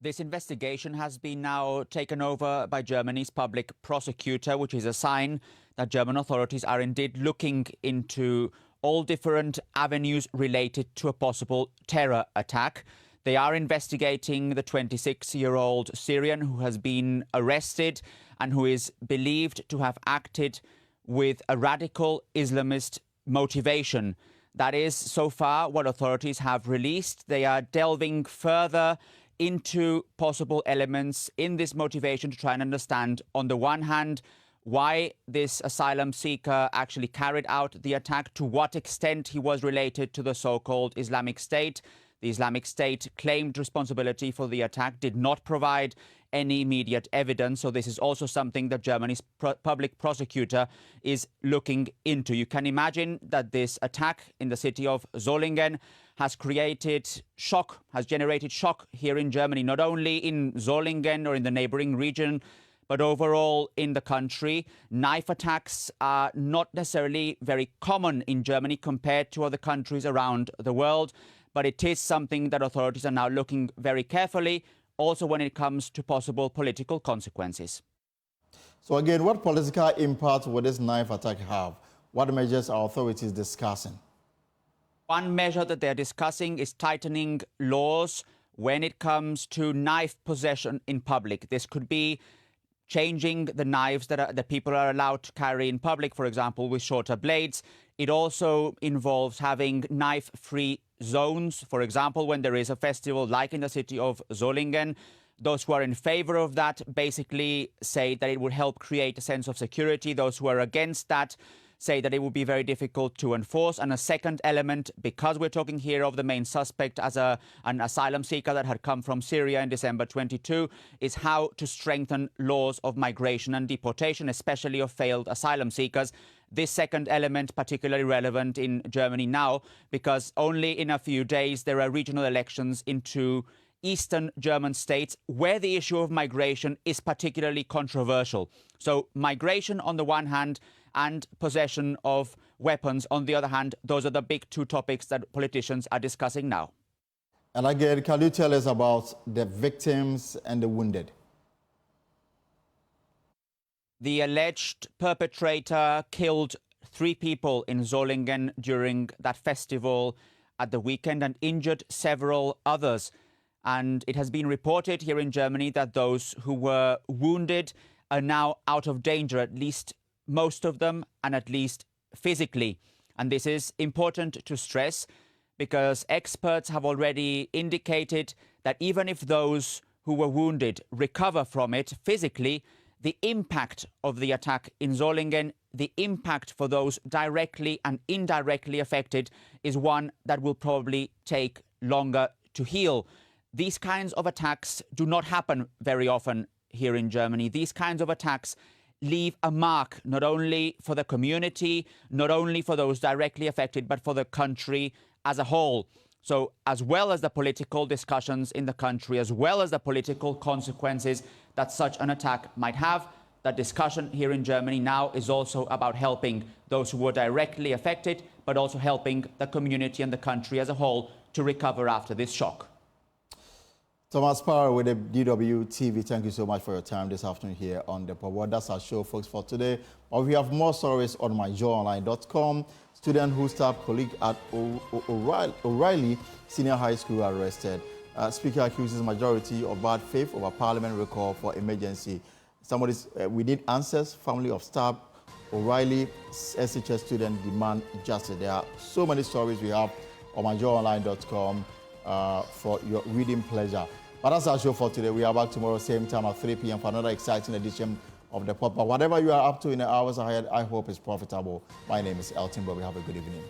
This investigation has been now taken over by Germany's public prosecutor, which is a sign that German authorities are indeed looking into all different avenues related to a possible terror attack. They are investigating the 26-year-old Syrian who has been arrested and who is believed to have acted with a radical Islamist motivation. That is, so far, what authorities have released. They are delving further into possible elements in this motivation to try and understand, on the one hand, why this asylum seeker actually carried out the attack, to what extent he was related to the so-called Islamic State. The Islamic State claimed responsibility for the attack, did not provide any immediate evidence. So this is also something that Germany's public prosecutor is looking into. You can imagine that this attack in the city of Solingen has generated shock here in Germany, not only in Solingen or in the neighboring region, but overall in the country. Knife attacks are not necessarily very common in Germany compared to other countries around the world, but it is something that authorities are now looking very carefully, also when it comes to possible political consequences. So again, what political impact will this knife attack have? What measures are authorities discussing? One measure that they're discussing is tightening laws when it comes to knife possession in public. This could be changing the knives that people are allowed to carry in public, for example, with shorter blades. It also involves having knife-free zones. For example, when there is a festival like in the city of Solingen, those who are in favor of that basically say that it would help create a sense of security. Those who are against that say that it would be very difficult to enforce. And a second element, because we're talking here of the main suspect as an asylum seeker that had come from Syria in December 22, is how to strengthen laws of migration and deportation, especially of failed asylum seekers. This second element particularly relevant in Germany now, because only in a few days there are regional elections into Eastern German states where the issue of migration is particularly controversial. So migration on the one hand and possession of weapons on the other hand, those are the big two topics that politicians are discussing now. And again, can you tell us about the victims and the wounded? The alleged perpetrator killed 3 people in Solingen during that festival at the weekend and injured several others. And it has been reported here in Germany that those who were wounded are now out of danger, at least most of them, and at least physically. And this is important to stress because experts have already indicated that even if those who were wounded recover from it physically, the impact of the attack in Solingen, the impact for those directly and indirectly affected is one that will probably take longer to heal. These kinds of attacks do not happen very often here in Germany. These kinds of attacks leave a mark not only for the community, not only for those directly affected, but for the country as a whole. So as well as the political discussions in the country, as well as the political consequences that such an attack might have, the discussion here in Germany now is also about helping those who were directly affected, but also helping the community and the country as a whole to recover after this shock. Thomas Power with the DW TV, thank you so much for your time this afternoon here on the Power. That's our show, folks, for today. But we have more stories on myjoyonline.com. Student whose staff colleague at O'Reilly Senior High School arrested. Speaker accuses majority of bad faith over parliament recall for emergency. We need answers. Family of staff O'Reilly SHS student demand justice. There are so many stories we have on myjoyonline.com for your reading pleasure. But that's our show for today. We are back tomorrow, same time at 3 p.m. for another exciting edition of the Pop. But whatever you are up to in the hours ahead, I hope is profitable. My name is Elton Bobby. Have a good evening.